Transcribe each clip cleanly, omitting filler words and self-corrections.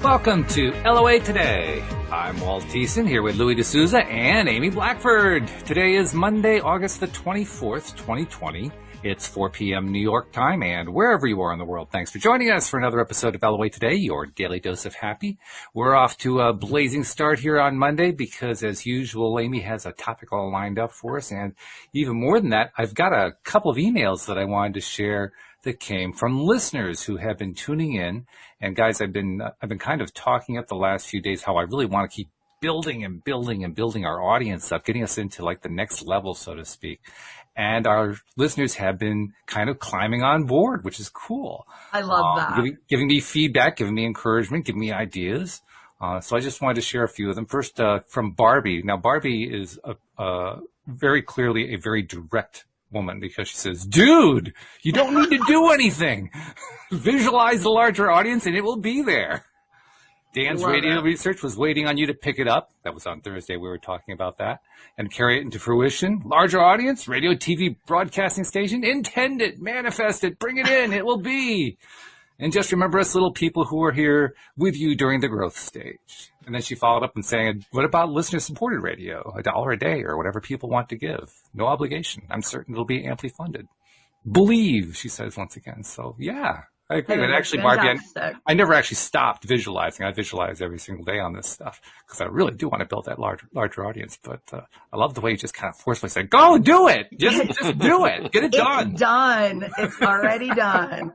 Welcome to LOA Today. I'm Walt Thiessen here with Louis D'Souza and Amy Blackford. Today is Monday, August the 24th, 2020. It's 4 p.m. New York time, and wherever you are in the world, thanks for joining us for another episode of LOA Today, your daily dose of happy. We're off to a blazing start here on Monday because, as usual, Amy has a topic all lined up for us, and even more than that, I've got a couple of emails that I wanted to share that came from listeners who have been tuning in. And guys, I've been kind of talking up the last few days how I really want to keep building our audience up, getting us into like the next level, so to speak. And our listeners have been kind of climbing on board, which is cool. I love that. Giving me feedback, giving me encouragement, giving me ideas. So I just wanted to share a few of them. First, from Barbie. Now, Barbie is very clearly a very direct woman because she says, dude, you don't need to do anything. Visualize the larger audience and it will be there. Dan's radio research was waiting on you to pick it up. That was on Thursday. We were talking about that. And carry it into fruition. Larger audience, radio, TV, broadcasting station. Intend it, manifest it, bring it in. It will be. And just remember us little people who are here with you during the growth stage. And then she followed up and saying, what about listener-supported radio? $1 a day or whatever people want to give. No obligation. I'm certain it'll be amply funded. Believe, she says once again. So, yeah, I agree. And actually, Barbie, I never actually stopped visualizing. I visualize every single day on this stuff because I really do want to build that larger audience. But I love the way you just kind of forcefully say, go do it. Just do it. Get it done. It's done. It's already done.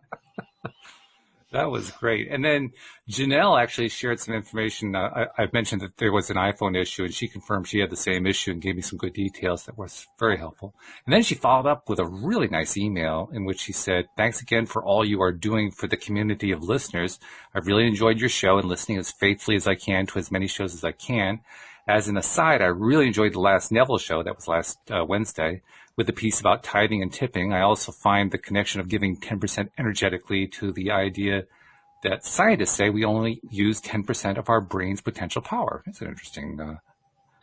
That was great. And then Janelle actually shared some information. I mentioned that there was an iPhone issue, and she confirmed she had the same issue and gave me some good details that was very helpful. And then she followed up with a really nice email in which she said, thanks again for all you are doing for the community of listeners. I've really enjoyed your show and listening as faithfully as I can to as many shows as I can. As an aside, I really enjoyed the last Neville show. That was last Wednesday. With the piece about tithing and tipping, I also find the connection of giving 10% energetically to the idea that scientists say we only use 10% of our brain's potential power. It's an interesting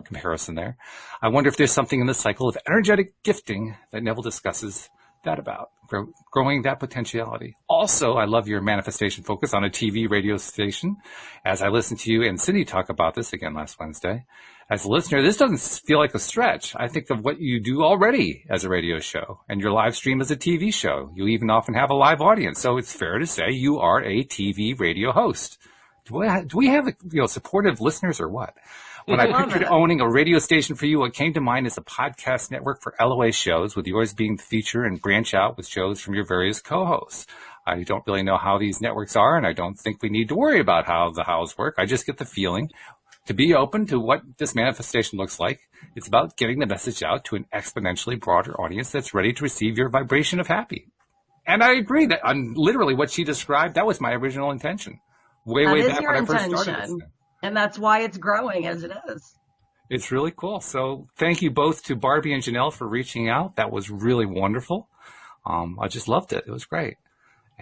comparison there. I wonder if there's something in the cycle of energetic gifting that Neville discusses that about, growing that potentiality. Also, I love your manifestation focus on a TV radio station. As I listened to you and Cindy talk about this again last Wednesday, as a listener, this doesn't feel like a stretch. I think of what you do already as a radio show and your live stream as a TV show. You even often have a live audience. So it's fair to say you are a TV radio host. Do we have supportive listeners or what? When I pictured owning a radio station for you, what came to mind is a podcast network for LOA shows, with yours being the feature and branch out with shows from your various co-hosts. I don't really know how these networks are, and I don't think we need to worry about how the hows work. I just get the feeling to be open to what this manifestation looks like. It's about getting the message out to an exponentially broader audience that's ready to receive your vibration of happy. And I agree that on literally what she described, that was my original intention. Way back when I first started this. And that's why it's growing as it is. It's really cool. So thank you both to Barbie and Janelle for reaching out. That was really wonderful. I just loved it. It was great.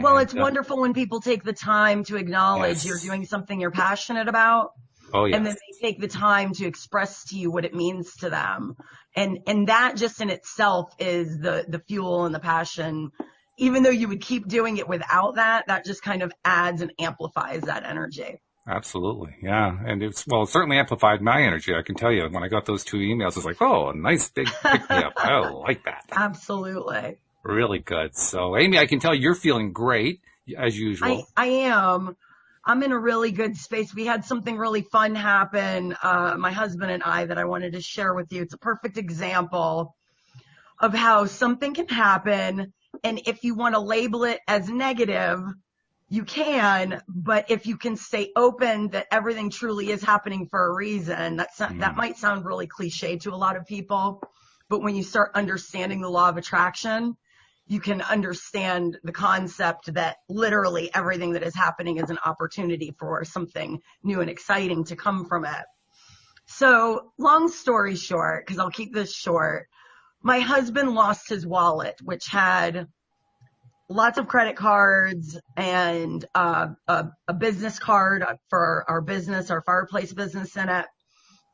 Well, it's wonderful when people take the time to acknowledge you're doing something you're passionate about. Oh, yes. And then they take the time to express to you what it means to them. And that just in itself is the fuel and the passion. Even though you would keep doing it without that, that just kind of adds and amplifies that energy. Absolutely. Yeah. And it certainly amplified my energy. I can tell you when I got those 2 emails, it's like, oh, a nice big pick me up. I like that. Absolutely. Really good. So Amy, I can tell you're feeling great as usual. I am. I'm in a really good space. We had something really fun happen, my husband and I, that I wanted to share with you. It's a perfect example of how something can happen. And if you want to label it as negative, you can, but if you can stay open that everything truly is happening for a reason, that might sound really cliche to a lot of people, but when you start understanding the law of attraction, you can understand the concept that literally everything that is happening is an opportunity for something new and exciting to come from it. So long story short, because I'll keep this short, my husband lost his wallet, which had lots of credit cards and a business card for our business, our fireplace business in it.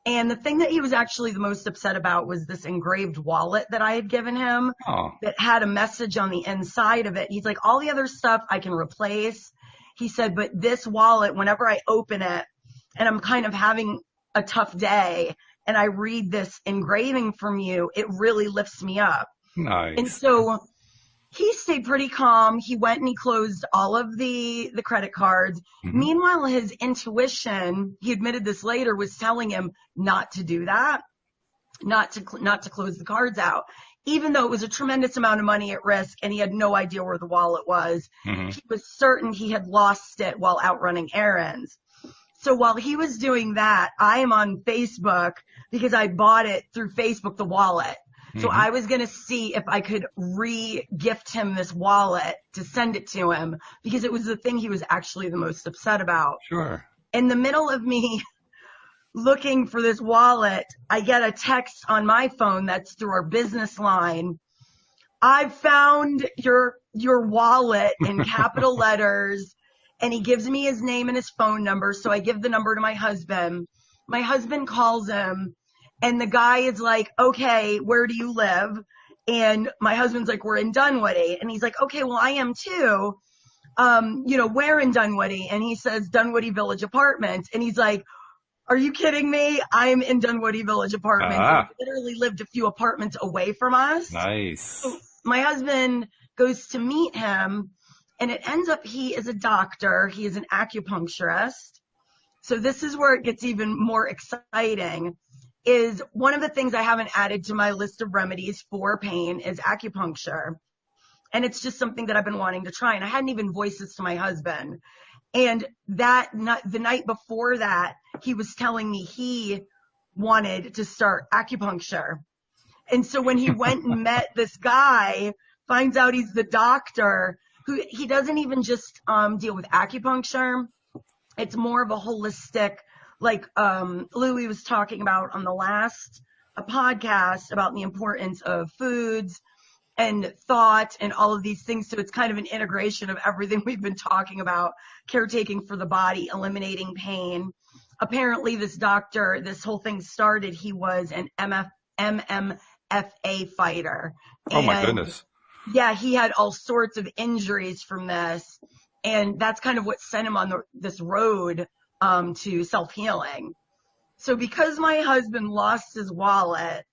And the thing that he was actually the most upset about was this engraved wallet that I had given him that had a message on the inside of it. He's like, all the other stuff I can replace. He said, but this wallet, whenever I open it and I'm kind of having a tough day and I read this engraving from you, it really lifts me up. And Nice. so he stayed pretty calm. He went and he closed all of the credit cards. Hmm. Meanwhile, his intuition, he admitted this later, was telling him not to do that, not to close the cards out, even though it was a tremendous amount of money at risk and he had no idea where the wallet was. Hmm. He was certain he had lost it while out running errands. So while he was doing that, I am on Facebook because I bought it through Facebook, the wallet. So Hmm. I was going to see if I could re-gift him this wallet to send it to him because it was the thing he was actually the most upset about. Sure. In the middle of me looking for this wallet, I get a text on my phone that's through our business line. I found your wallet in capital letters, and he gives me his name and his phone number. So I give the number to my husband. My husband calls him, and the guy is like, okay, where do you live? And my husband's like, we're in Dunwoody. And he's like, okay, well, I am too. Where in Dunwoody? And he says, Dunwoody Village Apartments. And he's like, are you kidding me? I'm in Dunwoody Village Apartments. Ah, He literally lived a few apartments away from us. nice. So my husband goes to meet him, and it ends up he is a doctor. He is an acupuncturist. So this is where it gets even more exciting. Is one of the things I haven't added to my list of remedies for pain is acupuncture. And it's just something that I've been wanting to try. And I hadn't even voiced this to my husband. And the night before that, he was telling me he wanted to start acupuncture. And so when he went and met this guy, finds out he's the doctor, who he doesn't even just deal with acupuncture. It's more of a holistic, like Louis was talking about on the last podcast about the importance of foods and thought and all of these things. So it's kind of an integration of everything we've been talking about, caretaking for the body, eliminating pain. Apparently this doctor, this whole thing started, he was an MMFA fighter. Oh my And goodness. yeah, he had all sorts of injuries from this. And that's kind of what sent him on this road to self-healing. So because my husband lost his wallet,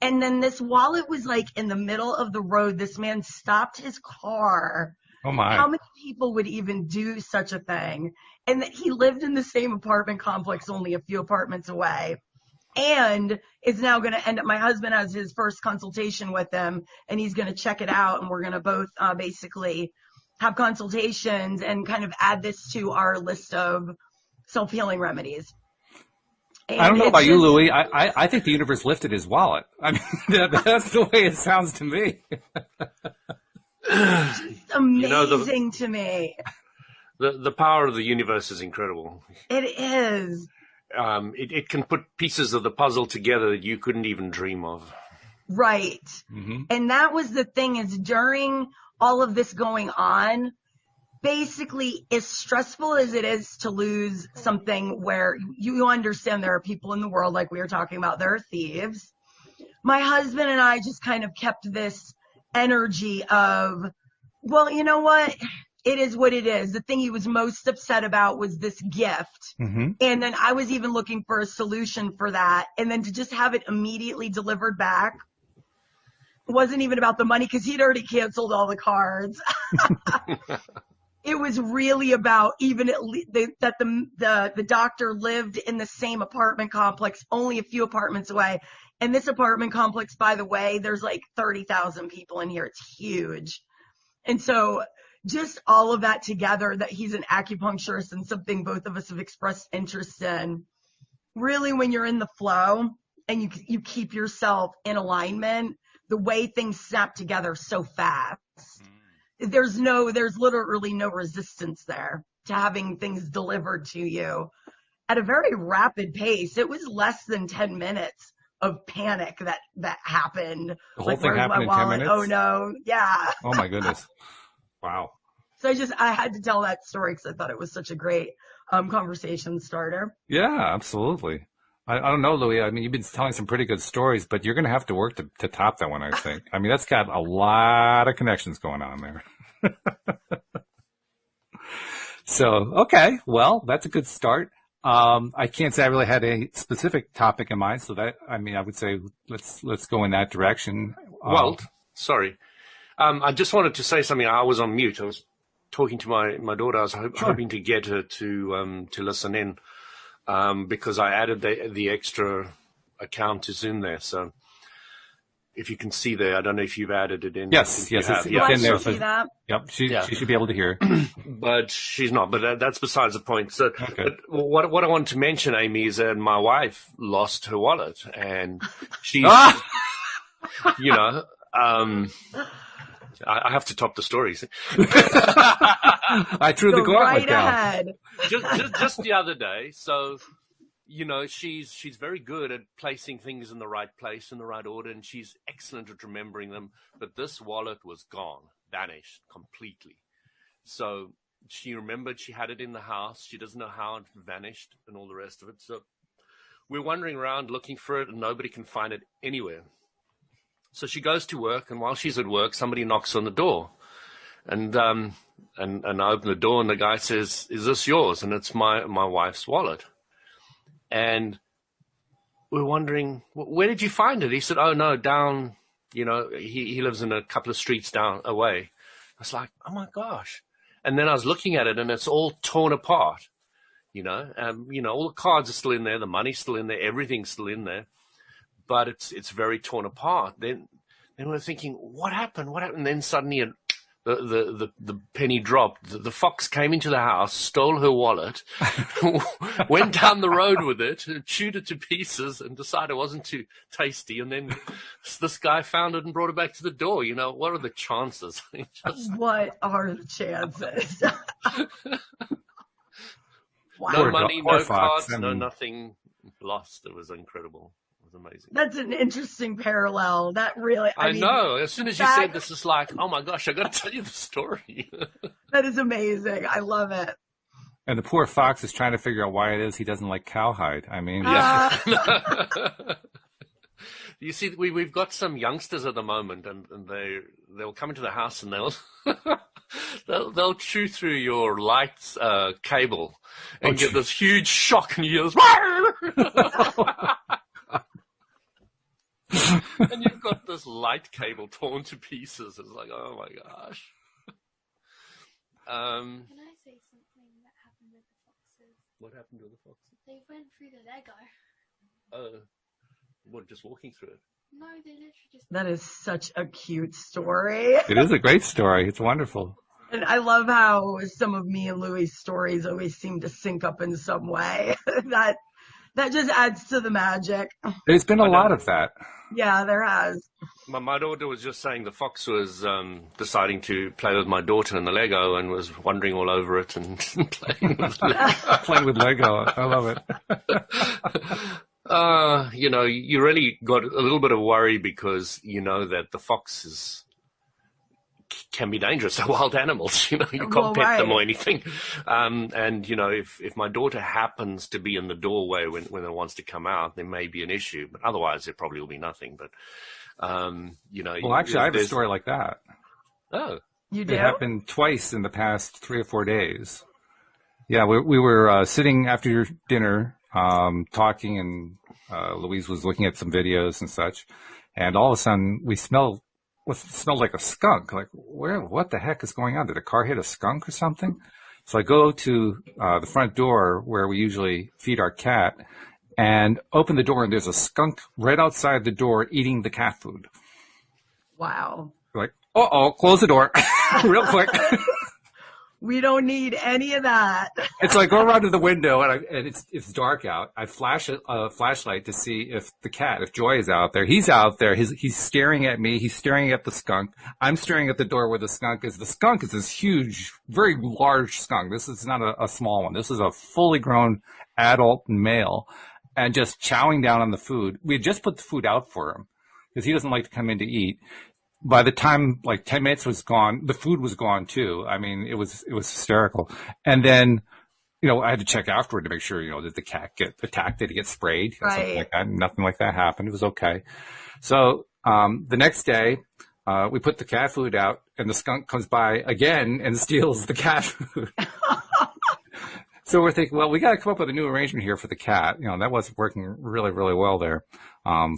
and then this wallet was like in the middle of the road, this man stopped his car. Oh my. How many people would even do such a thing? And that he lived in the same apartment complex, only a few apartments away. And is now going to end up, my husband has his first consultation with him, and he's going to check it out. And we're going to both basically have consultations and kind of add this to our list of self-healing remedies. And I don't know about you, just Louis. I think the universe lifted his wallet. I mean, that's the way it sounds to me. amazing to me. The power of the universe is incredible. It is. It can put pieces of the puzzle together that you couldn't even dream of. Right. Hmm. And that was the thing, is during all of this going on, basically, as stressful as it is to lose something where you understand there are people in the world, like we were talking about, there are thieves. My husband and I just kind of kept this energy of, well, you know what? It is what it is. The thing he was most upset about was this gift. Hmm. And then I was even looking for a solution for that. And then to just have it immediately delivered back wasn't even about the money because he'd already canceled all the cards. It was really about even that the doctor lived in the same apartment complex, only a few apartments away. And this apartment complex, by the way, there's like 30,000 people in here. It's huge. And so just all of that together, that he's an acupuncturist and something both of us have expressed interest in. Really, when you're in the flow and you keep yourself in alignment, the way things snap together so fast. There's literally no resistance there to having things delivered to you at a very rapid pace. It was less than 10 minutes of panic that happened. The whole Like, thing where's my happened in 10 wallet? minutes? Oh no. Yeah. Oh my goodness. Wow. So I had to tell that story because I thought it was such a great conversation starter. Yeah, absolutely. I don't know, Louis. I mean, you've been telling some pretty good stories, but you're going to have to work to top that one, I think. I mean, that's got a lot of connections going on there. So, okay, well, that's a good start. I can't say I really had a specific topic in mind, so I would say let's go in that direction. Walt, sorry. I just wanted to say something. I was on mute. I was talking to my daughter. I was hoping to get her to listen in, because I added the extra account to Zoom there. So if you can see there, I don't know if you've added it in. Yes, it's I in there. see that. Yep, she should be able to hear. But she's not. But that's besides the point. So, Okay. but what I wanted to mention, Amy, is that my wife lost her wallet, and she, you know, I have to top the stories. I threw the Go gauntlet right down. ahead. just the other day. So, you know, she's very good at placing things in the right place, in the right order, and she's excellent at remembering them. But this wallet was gone, vanished completely. So she remembered she had it in the house. She doesn't know how it vanished and all the rest of it. So we're wandering around looking for it, and nobody can find it anywhere. So she goes to work, and while she's at work, somebody knocks on the door. And I open the door, and the guy says, "Is this yours?" And it's my wife's wallet. And we're wondering, where did you find it? He said, "Oh, no, down, you know, he lives in a couple of streets down away." I was like, oh, my gosh. And then I was looking at it, and it's all torn apart, you know. All the cards are still in there. The money's still in there. Everything's still in there. But it's very torn apart. Then we're thinking, what happened? What happened? And then suddenly the penny dropped. The fox came into the house, stole her wallet, went down the road with it, chewed it to pieces, and decided it wasn't too tasty. And then this guy found it and brought it back to the door. You know, what are the chances? What are the chances? Wow. No money, poor no fox. cards, no nothing lost. It was incredible. It was amazing. That's an interesting parallel. That really, I mean, know. As soon as you said this, is like, oh my gosh, I got to tell you the story. that is amazing. I love it. And the poor fox is trying to figure out why it is he doesn't like cowhide. I mean, Yeah. You see, we've got some youngsters at the moment, and they'll come into the house and they'll chew through your lights cable and get this huge shock, and you hear this, and you've got this light cable torn to pieces. It's like, oh my gosh. Can I say something that happened with the foxes? What happened to the foxes? They went through the Lego. What, just walking through it? No, they literally just... That is such a cute story. it is a great story. It's wonderful. And I love how some of me and Louis' stories always seem to sync up in some way. that just adds to the magic. There's been a lot of that. Yeah, there has. My daughter was just saying the fox was deciding to play with my daughter in the Lego and was wandering all over it and playing with Lego. Playing with Lego. I love it. You really got a little bit of worry because you know that the foxes can be dangerous. They're wild animals, you can't pet them or anything. And, if my daughter happens to be in the doorway when it wants to come out, there may be an issue, but otherwise there probably will be nothing. But, Well, actually, I have a story like that. Oh. You do? It happened twice in the past 3 or 4 days. Yeah, we were sitting after dinner, talking, and Louise was looking at some videos and such. And all of a sudden, we smelled what smelled like a skunk. Like, what the heck is going on? Did a car hit a skunk or something? So I go to the front door where we usually feed our cat and open the door, and there's a skunk right outside the door eating the cat food. Wow. Like, close the door real quick. We don't need any of that. And so I go around to the window, and it's dark out. I flash a flashlight to see if Joy is out there. He's out there. He's staring at me. He's staring at the skunk. I'm staring at the door where the skunk is. The skunk is this huge, very large skunk. This is not a small one. This is a fully grown adult male, and just chowing down on the food. We had just put the food out for him because he doesn't like to come in to eat. By the time like 10 minutes was gone, the food was gone too. I mean, it was hysterical. And then, I had to check afterward to make sure, did the cat get attacked? Did he get sprayed? Right. Something like that. Nothing like that happened. It was okay. So, the next day, we put the cat food out, and the skunk comes by again and steals the cat food. So we're thinking, well, we got to come up with a new arrangement here for the cat. That wasn't working really, really well there.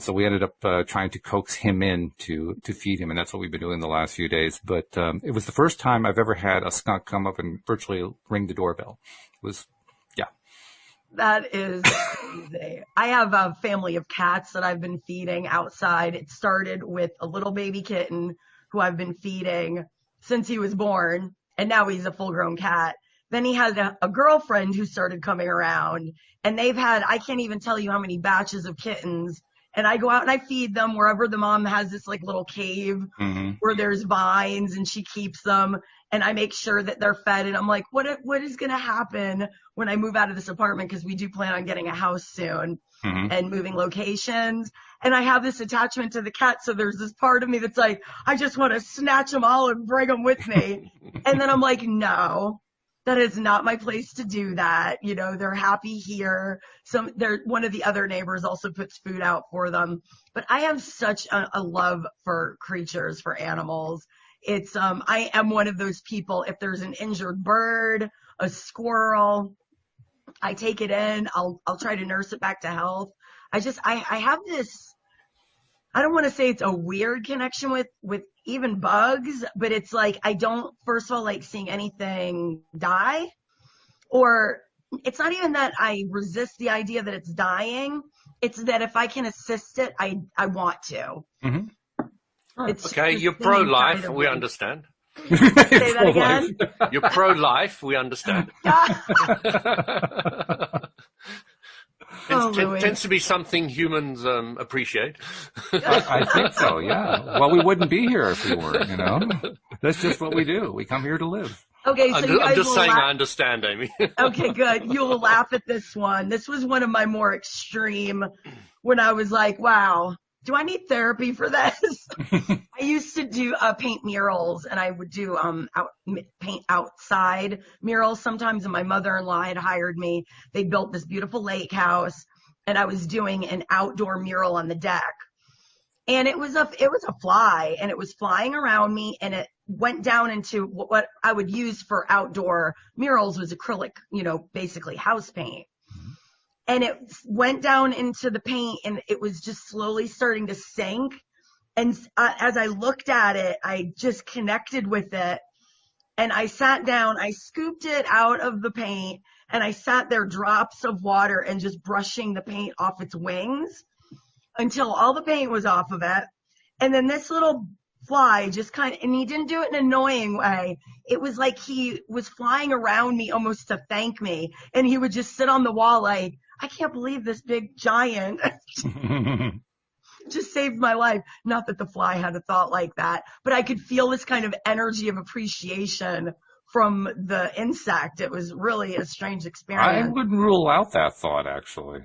So we ended up trying to coax him in to feed him, and that's what we've been doing the last few days. But it was the first time I've ever had a skunk come up and virtually ring the doorbell. It was, yeah. That is crazy. I have a family of cats that I've been feeding outside. It started with a little baby kitten who I've been feeding since he was born, and now he's a full-grown cat. Then he had a girlfriend who started coming around, and they've had, I can't even tell you how many batches of kittens. And I go out and I feed them wherever the mom has this like little cave where there's vines, and she keeps them, and I make sure that they're fed. And I'm like, what is going to happen when I move out of this apartment? Because we do plan on getting a house soon and moving locations. And I have this attachment to the cat. So there's this part of me that's like, I just want to snatch them all and bring them with me. And then I'm like, no. That is not my place to do that. They're happy here. One of the other neighbors also puts food out for them. But I have such a love for creatures, for animals. It's, I am one of those people, if there's an injured bird, a squirrel, I take it in. I'll try to nurse it back to health. I have this, I don't want to say it's a weird connection with even bugs, but it's like, I don't, first of all, like seeing anything die, or it's not even that I resist the idea that it's dying. It's that if I can assist it, I want to. It's Okay, just you're the inside pro-life, of we me. understand. Say that again. You're pro-life, we understand. Oh, Louis. Tends to be something humans appreciate. I think so, yeah. Well, we wouldn't be here if we were, That's just what we do. We come here to live. Okay, so you guys I'm just will saying laugh. I understand, Amy. Okay, good. You will laugh at this one. This was one of my more extreme, when I was like, wow, do I need therapy for this? I used to do paint murals, and I would do paint outside murals sometimes, and my mother-in-law had hired me. They built this beautiful lake house, and I was doing an outdoor mural on the deck. And it was a fly, and it was flying around me, and it went down into what I would use for outdoor murals was acrylic, basically house paint. And it went down into the paint, and it was just slowly starting to sink. And as I looked at it, I just connected with it. And I sat down, I scooped it out of the paint, and I sat there, drops of water, and just brushing the paint off its wings until all the paint was off of it. And then this little fly just and he didn't do it in an annoying way. It was like he was flying around me almost to thank me. And he would just sit on the wall like, I can't believe this big giant just saved my life. Not that the fly had a thought like that, but I could feel this kind of energy of appreciation from the insect. It was really a strange experience. I wouldn't rule out that thought, actually.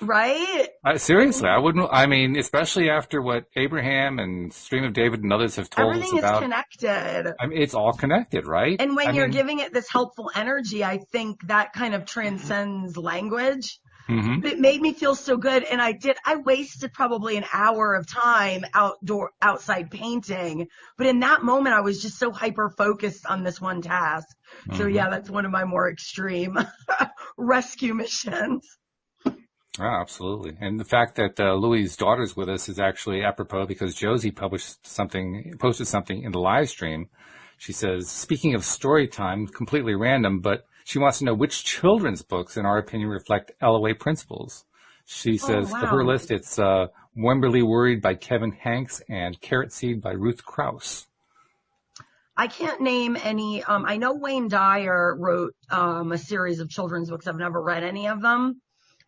Right? Seriously, I wouldn't. I mean, especially after what Abraham and Stream of David and others have told Everything us about. is connected. I mean, it's all connected, right? And when you're giving it this helpful energy, I think that kind of transcends language. It made me feel so good. And I wasted probably an hour of time outside painting. But in that moment, I was just so hyper focused on this one task. So yeah, that's one of my more extreme rescue missions. Oh, absolutely. And the fact that Louie's daughter's with us is actually apropos because Josie posted something in the live stream. She says, speaking of story time, completely random, but she wants to know which children's books, in our opinion, reflect LOA principles. She says for her list, it's Wemberley Worried by Kevin Hanks and Carrot Seed by Ruth Krauss. I can't name any. I know Wayne Dyer wrote a series of children's books. I've never read any of them.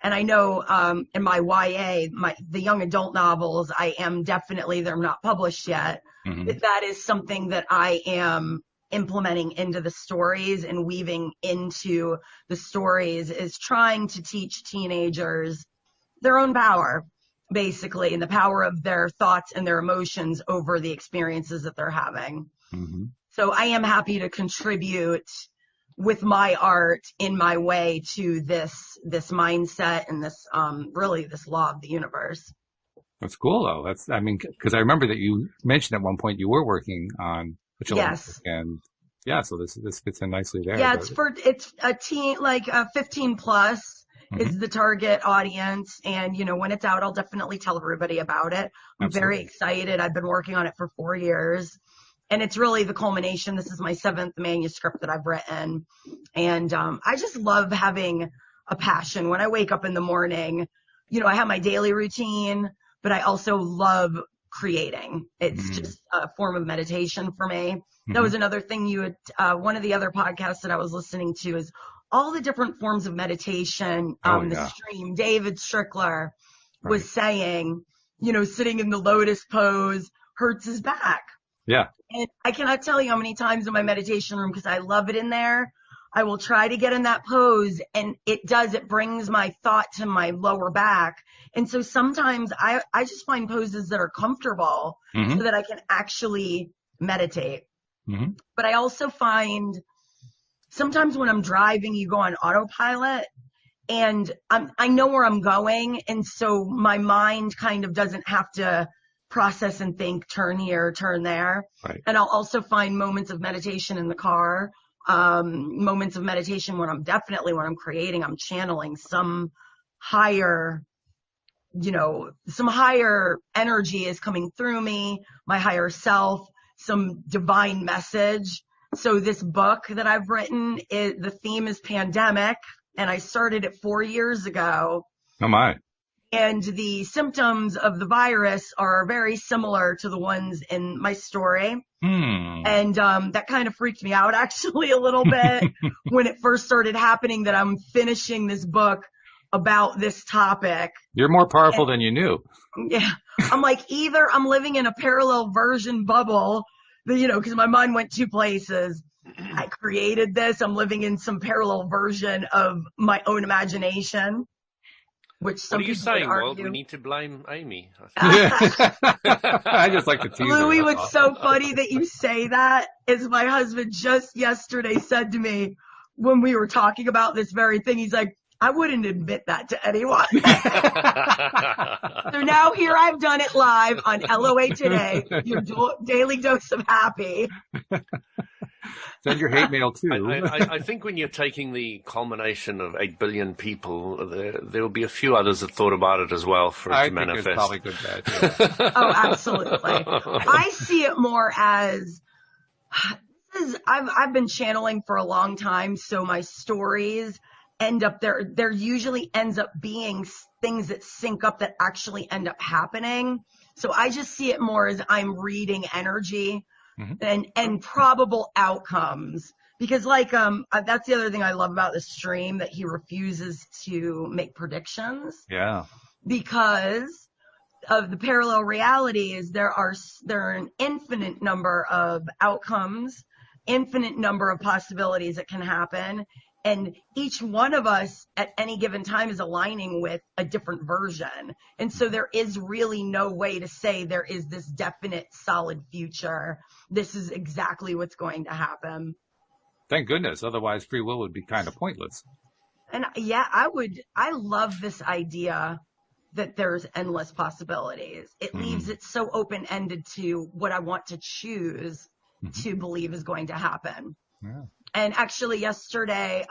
And I know in my YA, the young adult novels, I am definitely, they're not published yet. But that is something that I am implementing into the stories and weaving into the stories, is trying to teach teenagers their own power, basically, and the power of their thoughts and their emotions over the experiences that they're having. So I am happy to contribute with my art in my way to this mindset and this really this law of the universe. That's cool, though. Because I remember that you mentioned at one point you were working on a children's book, and Yeah, so this fits in nicely there. Yeah, But, it's a teen, like 15 plus Mhm. is the target audience. And, when it's out, I'll definitely tell everybody about it. I'm very Absolutely. excited. I've been working on it for 4 years. And it's really the culmination. This is my 7th manuscript that I've written. And I just love having a passion. When I wake up in the morning, I have my daily routine, but I also love creating. It's Mhm. just a form of meditation for me. That Mhm. was another thing one of the other podcasts that I was listening to is all the different forms of meditation. Oh, The yeah. stream, David Strickler Right. was saying, sitting in the lotus pose hurts his back. Yeah. And I cannot tell you how many times in my meditation room, because I love it in there, I will try to get in that pose, and it brings my thought to my lower back. And so sometimes I just find poses that are comfortable Mhm. so that I can actually meditate. Mhm. But I also find sometimes when I'm driving, you go on autopilot, and I know where I'm going. And so my mind kind of doesn't have to process and think, turn here, turn there. Right. And I'll also find moments of meditation in the car, moments of meditation when I'm creating, I'm channeling some higher, some higher energy is coming through me, my higher self, some divine message. So this book that I've written, the theme is pandemic, and I started it 4 years ago. Oh, my. And the symptoms of the virus are very similar to the ones in my story. And that kind of freaked me out actually a little bit when it first started happening, that I'm finishing this book about this topic. You're more powerful than you knew. Yeah. I'm like, either I'm living in a parallel version bubble, because my mind went 2 places. I created this. I'm living in some parallel version of my own imagination, which some What are you people saying, would Walt? argue. We need to blame Amy. I just like to tease her. Louis, that's what's all. so funny that you say that is my husband just yesterday said to me when we were talking about this very thing, he's like, I wouldn't admit that to anyone. So now here I've done it live on LOA Today, your daily dose of happy. Send your hate mail too. I think when you're taking the culmination of 8 billion people, there will be a few others that thought about it as well for it I to think manifest. it's probably good bet. Yeah. Oh, absolutely. I see it more as I've been channeling for a long time, so my stories end up there usually ends up being things that sync up that actually end up happening. So I just see it more as I'm reading energy and probable outcomes. Because that's the other thing I love about the stream, that he refuses to make predictions. Yeah. Because of the parallel realities, there are an infinite number of outcomes, infinite number of possibilities that can happen. And each one of us at any given time is aligning with a different version. And so there is really no way to say there is this definite solid future. This is exactly what's going to happen. Thank goodness. Otherwise, free will would be kind of pointless. And yeah, I love this idea that there's endless possibilities. It leaves it so open-ended to what I want to choose to believe is going to happen. Yeah. And actually yesterday,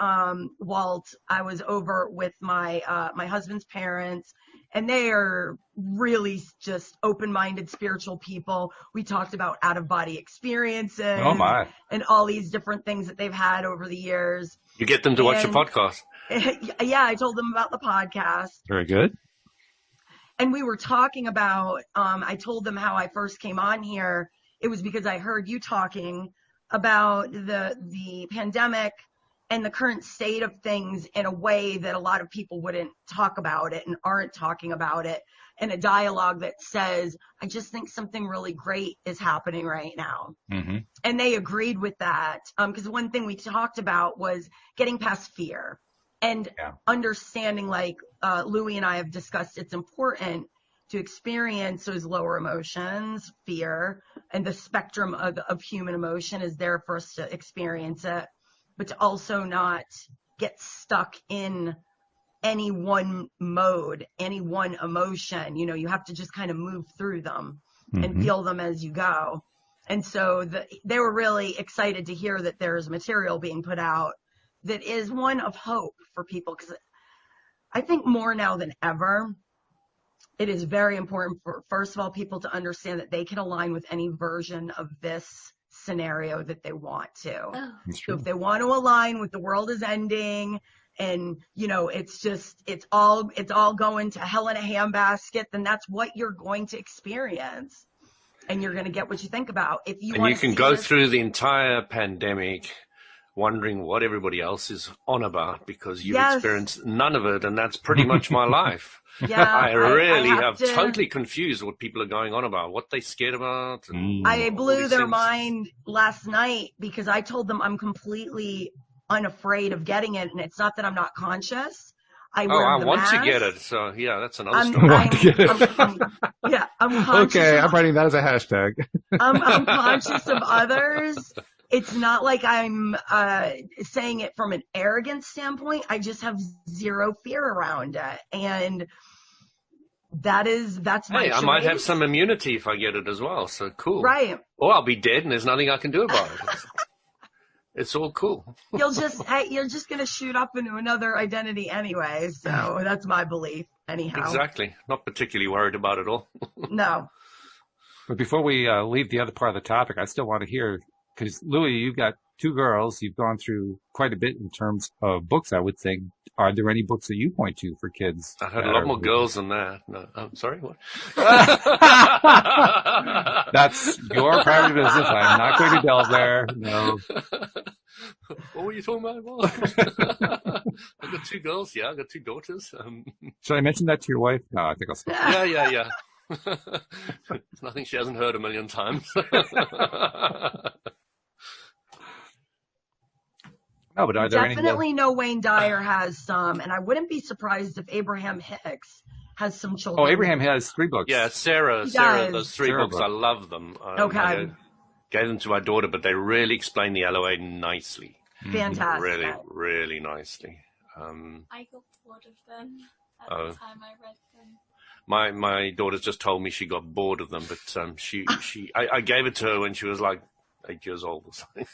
Walt, I was over with my husband's parents, and they are really just open-minded spiritual people. We talked about out-of-body experiences. Oh, my. And all these different things that they've had over the years. You get them to watch your podcast. Yeah, I told them about the podcast. Very good. And we were talking about, I told them how I first came on here. It was because I heard you talking about the pandemic and the current state of things in a way that a lot of people wouldn't talk about it and aren't talking about it, in a dialogue that says, I just think something really great is happening right now. And they agreed with that. Because one thing we talked about was getting past fear and understanding, like Louis and I have discussed, it's important to experience those lower emotions, fear, and the spectrum of human emotion is there for us to experience it, but to also not get stuck in any one mode, any one emotion. You have to just kind of move through them and feel them as you go. And so they were really excited to hear that there's material being put out that is one of hope for people. Because I think more now than ever, it is very important for, first of all, people to understand that they can align with any version of this scenario that they want to. Oh. So if they want to align with the world is ending and, you know, it's all going to hell in a handbasket, then that's what you're going to experience. And you're going to get what you think about. If you And want you can go through the entire pandemic wondering what everybody else is on about because you've experienced none of it, and that's pretty much my life. Yeah, I really I have totally confused what people are going on about, what they're scared about. And I all blew these their things. mind last night because I told them I'm completely unafraid of getting it, and it's not that I'm not conscious. I want to mask. get it. So yeah, that's another I'm, story. I'm, Want to get it. I'm conscious. Okay, of, I'm writing that as a hashtag. I'm conscious of others. It's not like I'm saying it from an arrogant standpoint. I just have zero fear around it, and that's my Hey, I choice. might have some immunity if I get it as well. So cool. Right. Or I'll be dead and there's nothing I can do about it. It's all cool. You're just gonna shoot up into another identity anyway. So that's my belief. Anyhow. Exactly. Not particularly worried about it all. No. But before we leave the other part of the topic, I still want to hear, because Louis, you've got 2 girls. You've gone through quite a bit in terms of books, I would think. Are there any books that you point to for kids? I had a lot more girls than that. No, I'm sorry, what? That's your private business. I'm not going to delve there. No. What were you talking about? I've got 2 girls. Yeah, I've got 2 daughters. Should I mention that to your wife? No, I think I'll stop. Yeah. It's nothing she hasn't heard a million times. No, but are there any? Definitely know Wayne Dyer has some, and I wouldn't be surprised if Abraham Hicks has some children. Oh, Abraham has 3 books. Yeah, Sarah, does. those 3 Sarah books, book. I love them. Okay. I gave them to my daughter, but they really explain the LOA nicely. Fantastic. Really, really nicely. I got bored of them at Oh. the time I read them. My daughter's just told me she got bored of them, but I gave it to her when she was like 8 years old or something.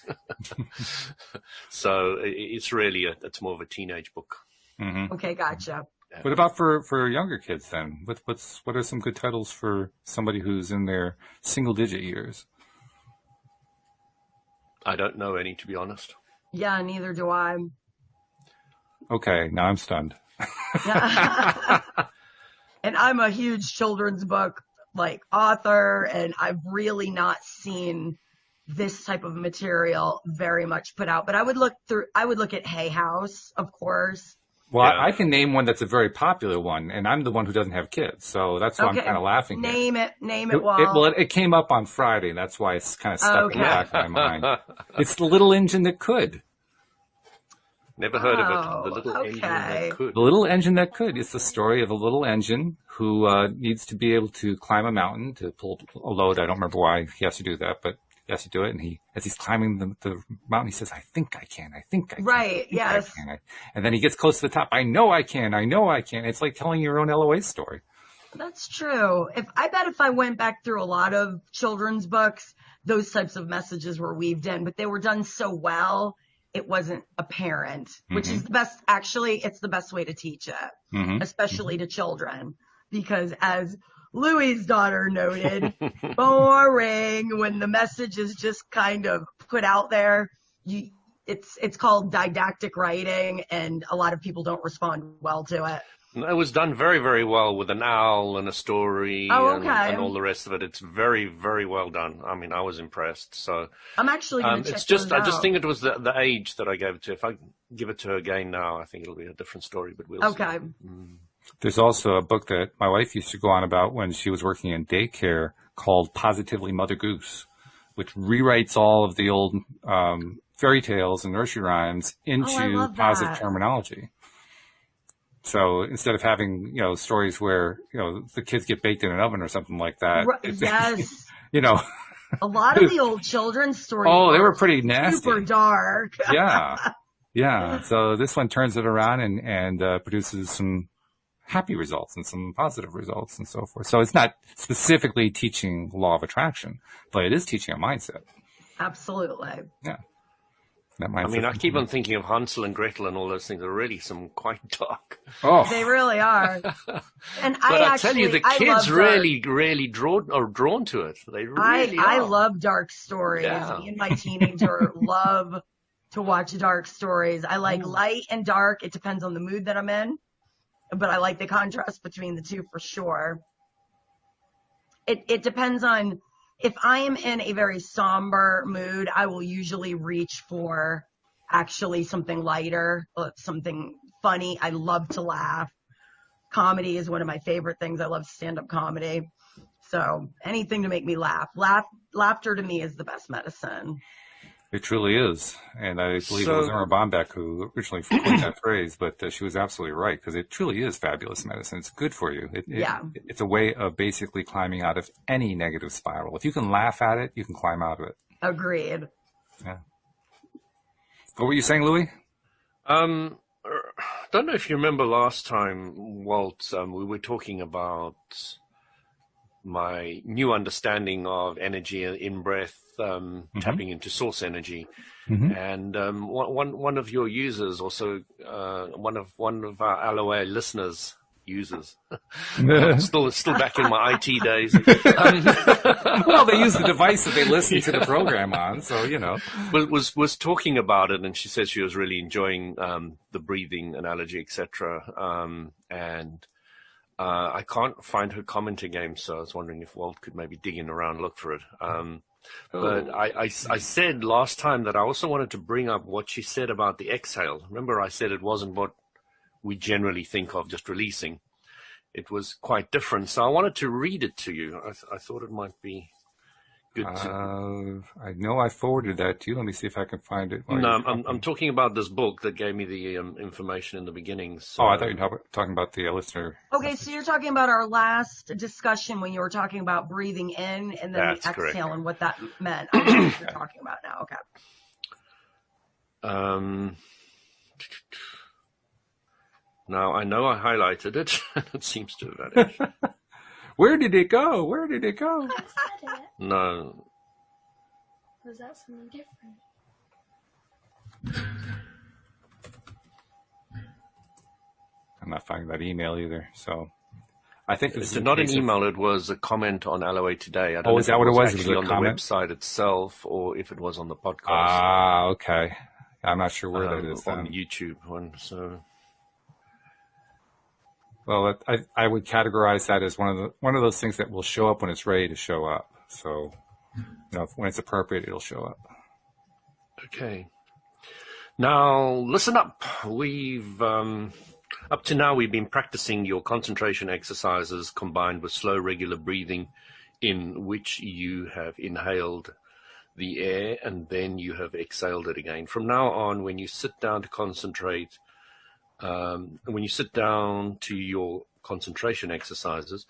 So it's really it's more of a teenage book. Mm-hmm. Okay, gotcha. What about for younger kids then? What are some good titles for somebody who's in their single-digit years? I don't know any, to be honest. Yeah, neither do I. Okay, now I'm stunned. And I'm a huge children's book author, and I've really not seen this type of material very much put out. But I would look at Hay House, of course. Well, Yeah. I can name one that's a very popular one, and I'm the one who doesn't have kids, so that's why I'm kind of laughing. Name it, Wall. It came up on Friday, and that's why it's kind of stuck in the Okay. back of my mind. It's The Little Engine That Could. Never heard of it. Oh, The little engine okay. that could. The Little Engine That Could. It's the story of a little engine who needs to be able to climb a mountain to pull a load. I don't remember why he has to do that, but he has to do it. And as he's climbing the mountain, he says, "I think I can. I think I can. Right, I think yes. I can." And then he gets close to the top. "I know I can. I know I can." It's like telling your own LOA story. That's true. I bet if I went back through a lot of children's books, those types of messages were weaved in, but they were done so well, it wasn't apparent, which is the best. Actually, it's the best way to teach it, Mm-hmm. especially to children, because as Louie's daughter noted, boring when the message is just kind of put out there. It's called didactic writing, and a lot of people don't respond well to it. It was done very, very well with an owl and a story Oh, okay. and all the rest of it. It's very, very well done. I mean, I was impressed. So I'm actually going to check it's just, those I just out. think it was the age that I gave it to. If I give it to her again now, I think it'll be a different story, but we'll see. Okay. There's also a book that my wife used to go on about when she was working in daycare called Positively Mother Goose, which rewrites all of the old fairy tales and nursery rhymes into love positive that. terminology. So instead of having, stories where, the kids get baked in an oven or something like that. Yes. A lot of the old children's stories. Oh, they were pretty nasty. Super dark. Yeah. Yeah. So this one turns it around and produces some happy results and some positive results and so forth. So it's not specifically teaching law of attraction, but it is teaching a mindset. Absolutely. Yeah. That I mean, mindset. I keep on thinking of Hansel and Gretel and all those things are really some quite dark. Oh, They really are. And But I tell you, the I kids love really drawn to it. They really I are. love dark stories. Yeah. Me and my teenager love to watch dark stories. I like light and dark. It depends on the mood that I'm in, but I like the contrast between the two for sure. It depends on if I am in a very somber mood, I will usually reach for actually something lighter, something funny. I love to laugh. Comedy is one of my favorite things. I love stand-up comedy. So anything to make me laugh. Laughter to me is the best medicine. it truly is. And I believe it was So- Irma Bombeck who originally coined that phrase, but she was absolutely right because it truly is fabulous medicine. It's good for you. It's a way of basically climbing out of any negative spiral. If you can laugh at it, you can climb out of it. Agreed. Yeah. What were you saying, Louis? Don't know if you remember last time, Walt, we were talking about my new understanding of energy in breath, tapping into source energy. And one of your users, also one of our Aloe listeners, users, still back in my IT days. Well, they use the device that they listen to the program on, so you know. Was talking about it, and she said she was really enjoying the breathing analogy, etc. And I can't find her comment again, so I was wondering if Walt could maybe dig in around and look for it. But I said last time that I also wanted to bring up what she said about the exhale. Remember, I said it wasn't what we generally think of, just releasing. It was quite different. So I wanted to read it to you. I thought it might be good to... I know I forwarded that to you. Let me see if I can find it. No, I'm talking about this book that gave me the information in the beginning. So, Oh, I thought you were talking about the listener. Okay, so you're talking about our last discussion when you were talking about breathing in and then That's the exhale correct. and what that meant. I know what you're talking about now. Okay. Now, I know I highlighted it. It seems to have vanished. Where did it go? Where did it go? Was that it? No. Was that something different? I'm not finding that email either. So I think this It's is not an email. It was a comment on Aloe Today. I don't Oh, know is if that what it was? It was actually a on comment? the website itself or if it was on the podcast. Ah, okay. I'm not sure where that is On then. the YouTube one. So Well, I would categorize that as one of those things that will show up when it's ready to show up. So, when it's appropriate, it'll show up. okay. Now listen up. We've up to now we've been practicing your concentration exercises combined with slow, regular breathing, in which you have inhaled the air and then you have exhaled it again. From now on, when you sit down to concentrate, when you sit down to your concentration exercises,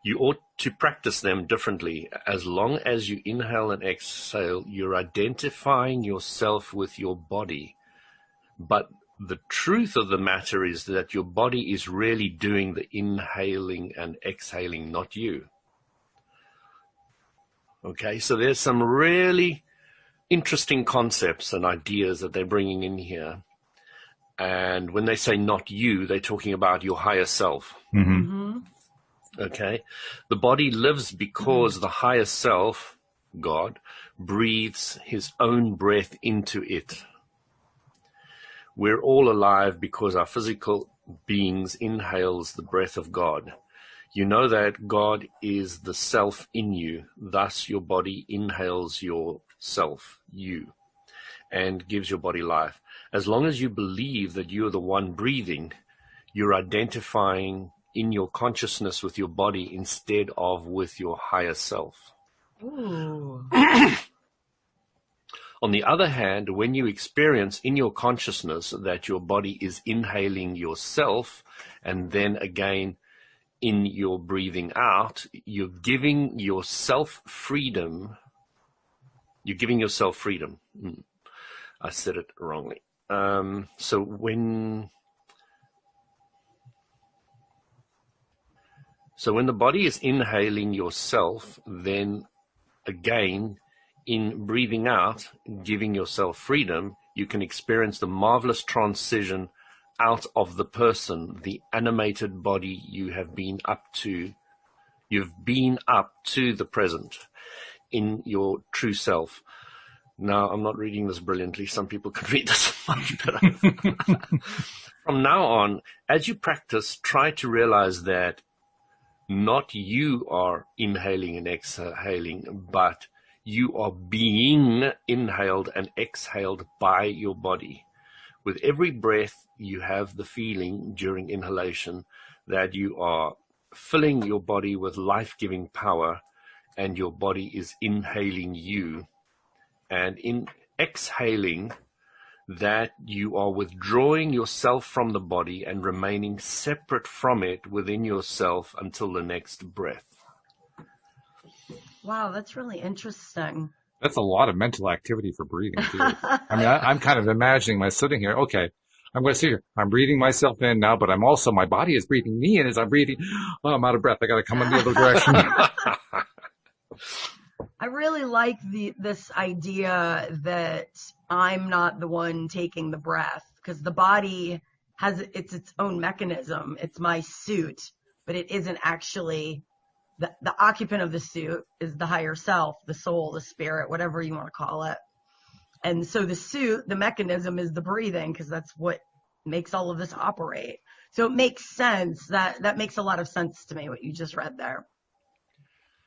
you ought to practice them differently. As long as you inhale and exhale, you're identifying yourself with your body. But the truth of the matter is that your body is really doing the inhaling and exhaling, not you. Okay, so there's some really interesting concepts and ideas that they're bringing in here. And when they say not you, they're talking about your higher self. Mm-hmm. Okay, the body lives because the higher self, God, breathes his own breath into it. We're all alive because our physical beings inhales the breath of God. You know that God is the self in you, thus your body inhales your self, you, and gives your body life. As long as you believe that you are the one breathing, you're identifying in your consciousness with your body instead of with your higher self. Ooh. On the other hand, when you experience in your consciousness that your body is inhaling yourself and then again in your breathing out, you're giving yourself freedom. You're giving yourself freedom. I said it wrongly. So when So when the body is inhaling yourself, then again, in breathing out, giving yourself freedom, you can experience the marvelous transition out of the person, the animated body you have been up to. You've been up to the present in your true self. Now, I'm not reading this brilliantly. Some people can read this much better. From now on, as you practice, try to realize that not you are inhaling and exhaling, but you are being inhaled and exhaled by your body. With every breath, you have the feeling during inhalation that you are filling your body with life-giving power, and your body is inhaling you. And in exhaling, that you are withdrawing yourself from the body and remaining separate from it within yourself until the next breath. Wow, that's really interesting. That's a lot of mental activity for breathing, too. I mean, I'm kind of imagining myself sitting here. Okay, I'm going to sit here. I'm breathing myself in now, but my body is breathing me in as I'm breathing. Oh, I'm out of breath. I got to come in the other direction. I really like this idea that I'm not the one taking the breath, because the body has its own mechanism. It's my suit, but it isn't actually the occupant of the suit is the higher self, the soul, the spirit, whatever you want to call it. And so the suit, the mechanism is the breathing, because that's what makes all of this operate. So it makes sense. That makes a lot of sense to me, what you just read there.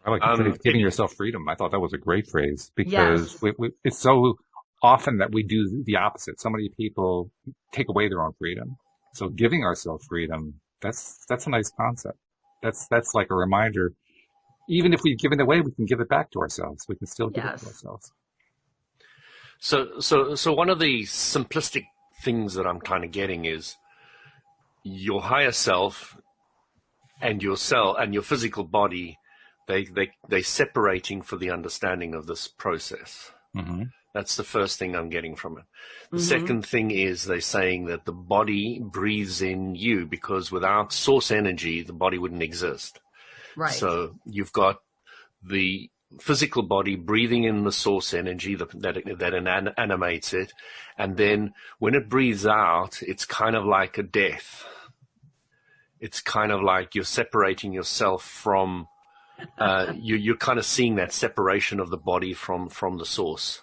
I like the phrase, giving yourself freedom. I thought that was a great phrase, because Yes. it's so often that we do the opposite. So many people take away their own freedom. So giving ourselves freedom, that's a nice concept. That's like a reminder. Even if we've given it away, we can give it back to ourselves. We can still give it to ourselves. So one of the simplistic things that I'm kind of getting is your higher self and your physical body, they separating for the understanding of this process. Mm-hmm. That's the first thing I'm getting from it. The second thing is they're saying that the body breathes in you, because without source energy, the body wouldn't exist. Right. So you've got the physical body breathing in the source energy that animates it. And then when it breathes out, it's kind of like a death. It's kind of like you're separating yourself from, you're kind of seeing that separation of the body from the source.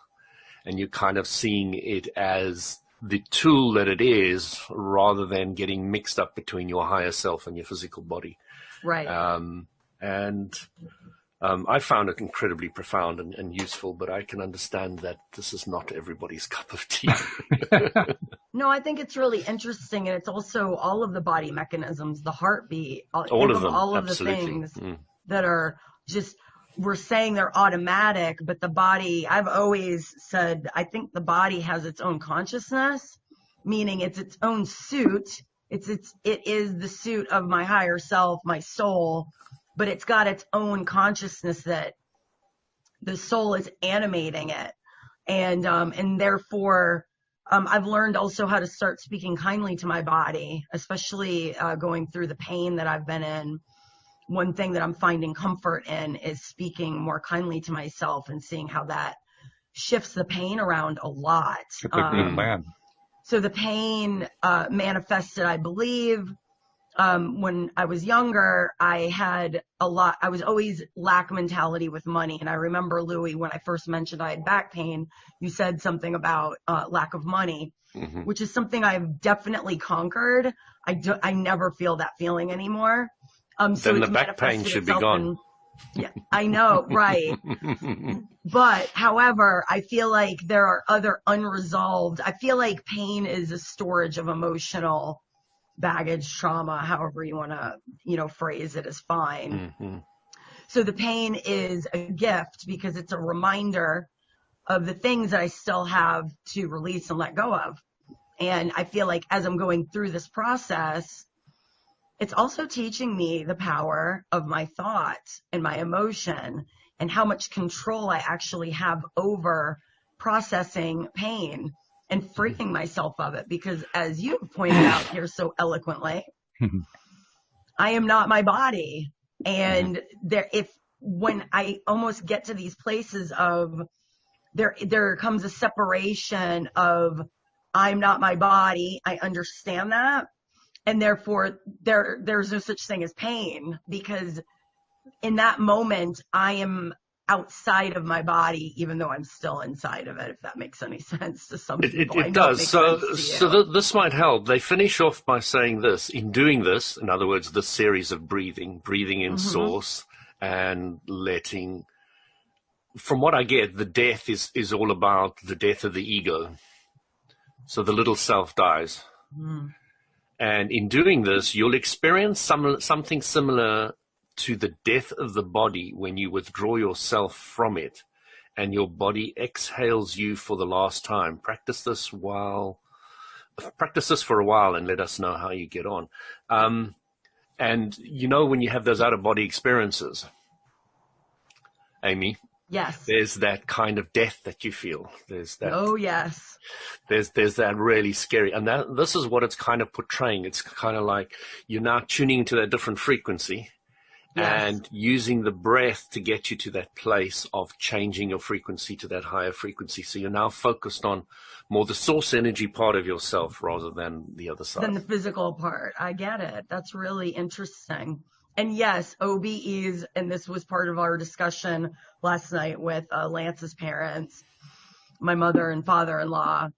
And you're kind of seeing it as the tool that it is, rather than getting mixed up between your higher self and your physical body. Right. I found it incredibly profound and useful, but I can understand that this is not everybody's cup of tea. No, I think it's really interesting, and it's also all of the body mechanisms, the heartbeat, All of them, all of absolutely. the things that are just, we're saying they're automatic, but the body, I've always said, I think the body has its own consciousness, meaning it's its own suit. It is the suit of my higher self, my soul, but it's got its own consciousness that the soul is animating it. And therefore, I've learned also how to start speaking kindly to my body, especially going through the pain that I've been in. One thing that I'm finding comfort in is speaking more kindly to myself and seeing how that shifts the pain around a lot. It's a good plan. So the pain manifested, I believe, when I was younger. I was always lack mentality with money. And I remember, Louis, when I first mentioned I had back pain, you said something about lack of money, which is something I've definitely conquered. I never feel that feeling anymore. So then the back pain should be gone. Yeah, I know, right. But however, I feel like there are other unresolved, I feel like pain is a storage of emotional baggage, trauma, however you want to, phrase it is fine. So the pain is a gift, because it's a reminder of the things that I still have to release and let go of. And I feel like as I'm going through this process, it's also teaching me the power of my thoughts and my emotion, and how much control I actually have over processing pain and freeing myself of it. Because as you pointed out here so eloquently, I am not my body. And when I almost get to these places of there comes a separation of I'm not my body. I understand that. And therefore there's no such thing as pain, because in that moment I am outside of my body, even though I'm still inside of it, if that makes any sense to some people. It does. This might help. They finish off by saying this: in doing this, in other words, this series of breathing in source and letting, from what I get, the death is all about the death of the ego. So the little self dies. And in doing this, you'll experience something similar to the death of the body when you withdraw yourself from it and your body exhales you for the last time. Practice this for a while and let us know how you get on. And you know, when you have those out-of-body experiences, Amy, yes, there's that kind of death that you feel. There's that. Oh, yes. There's that really scary, and this is what it's kind of portraying. It's kind of like you're now tuning to that different frequency. Yes. And using the breath to get you to that place of changing your frequency to that higher frequency. So you're now focused on more the source energy part of yourself rather than the other side. Than the physical part. I get it. That's really interesting. And yes, OBEs, and this was part of our discussion last night with Lance's parents, my mother and father-in-law,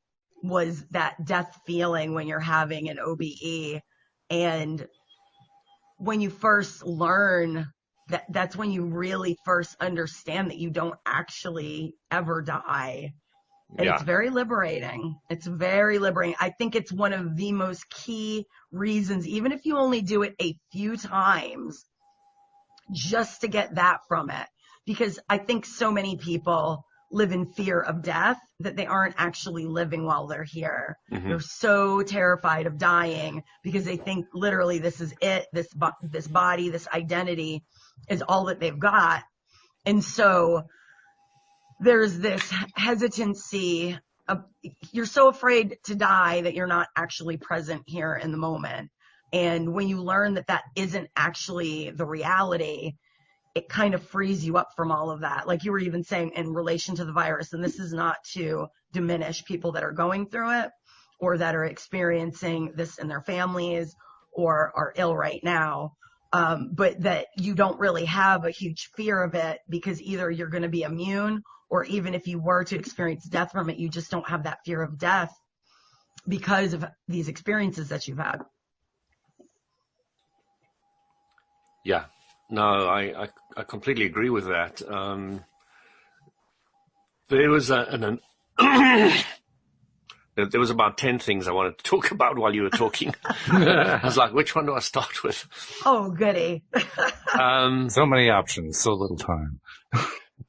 was that death feeling when you're having an OBE. And when you first learn that's when you really first understand that you don't actually ever die. And It's very liberating. It's very liberating. I think it's one of the most key reasons, even if you only do it a few times, just to get that from it. Because I think so many people live in fear of death that they aren't actually living while they're here. They're so terrified of dying because they think literally this is it, this body, this identity is all that they've got. And so there's this hesitancy of, you're so afraid to die that you're not actually present here in the moment. And when you learn that that isn't actually the reality, it kind of frees you up from all of that. Like you were even saying in relation to the virus, and this is not to diminish people that are going through it or that are experiencing this in their families or are ill right now, but that you don't really have a huge fear of it because either you're going to be immune, or even if you were to experience death from it, you just don't have that fear of death because of these experiences that you've had. Yeah. No, I completely agree with that. There was there was about 10 things I wanted to talk about while you were talking. I was like, which one do I start with? Oh, goody. So many options, so little time.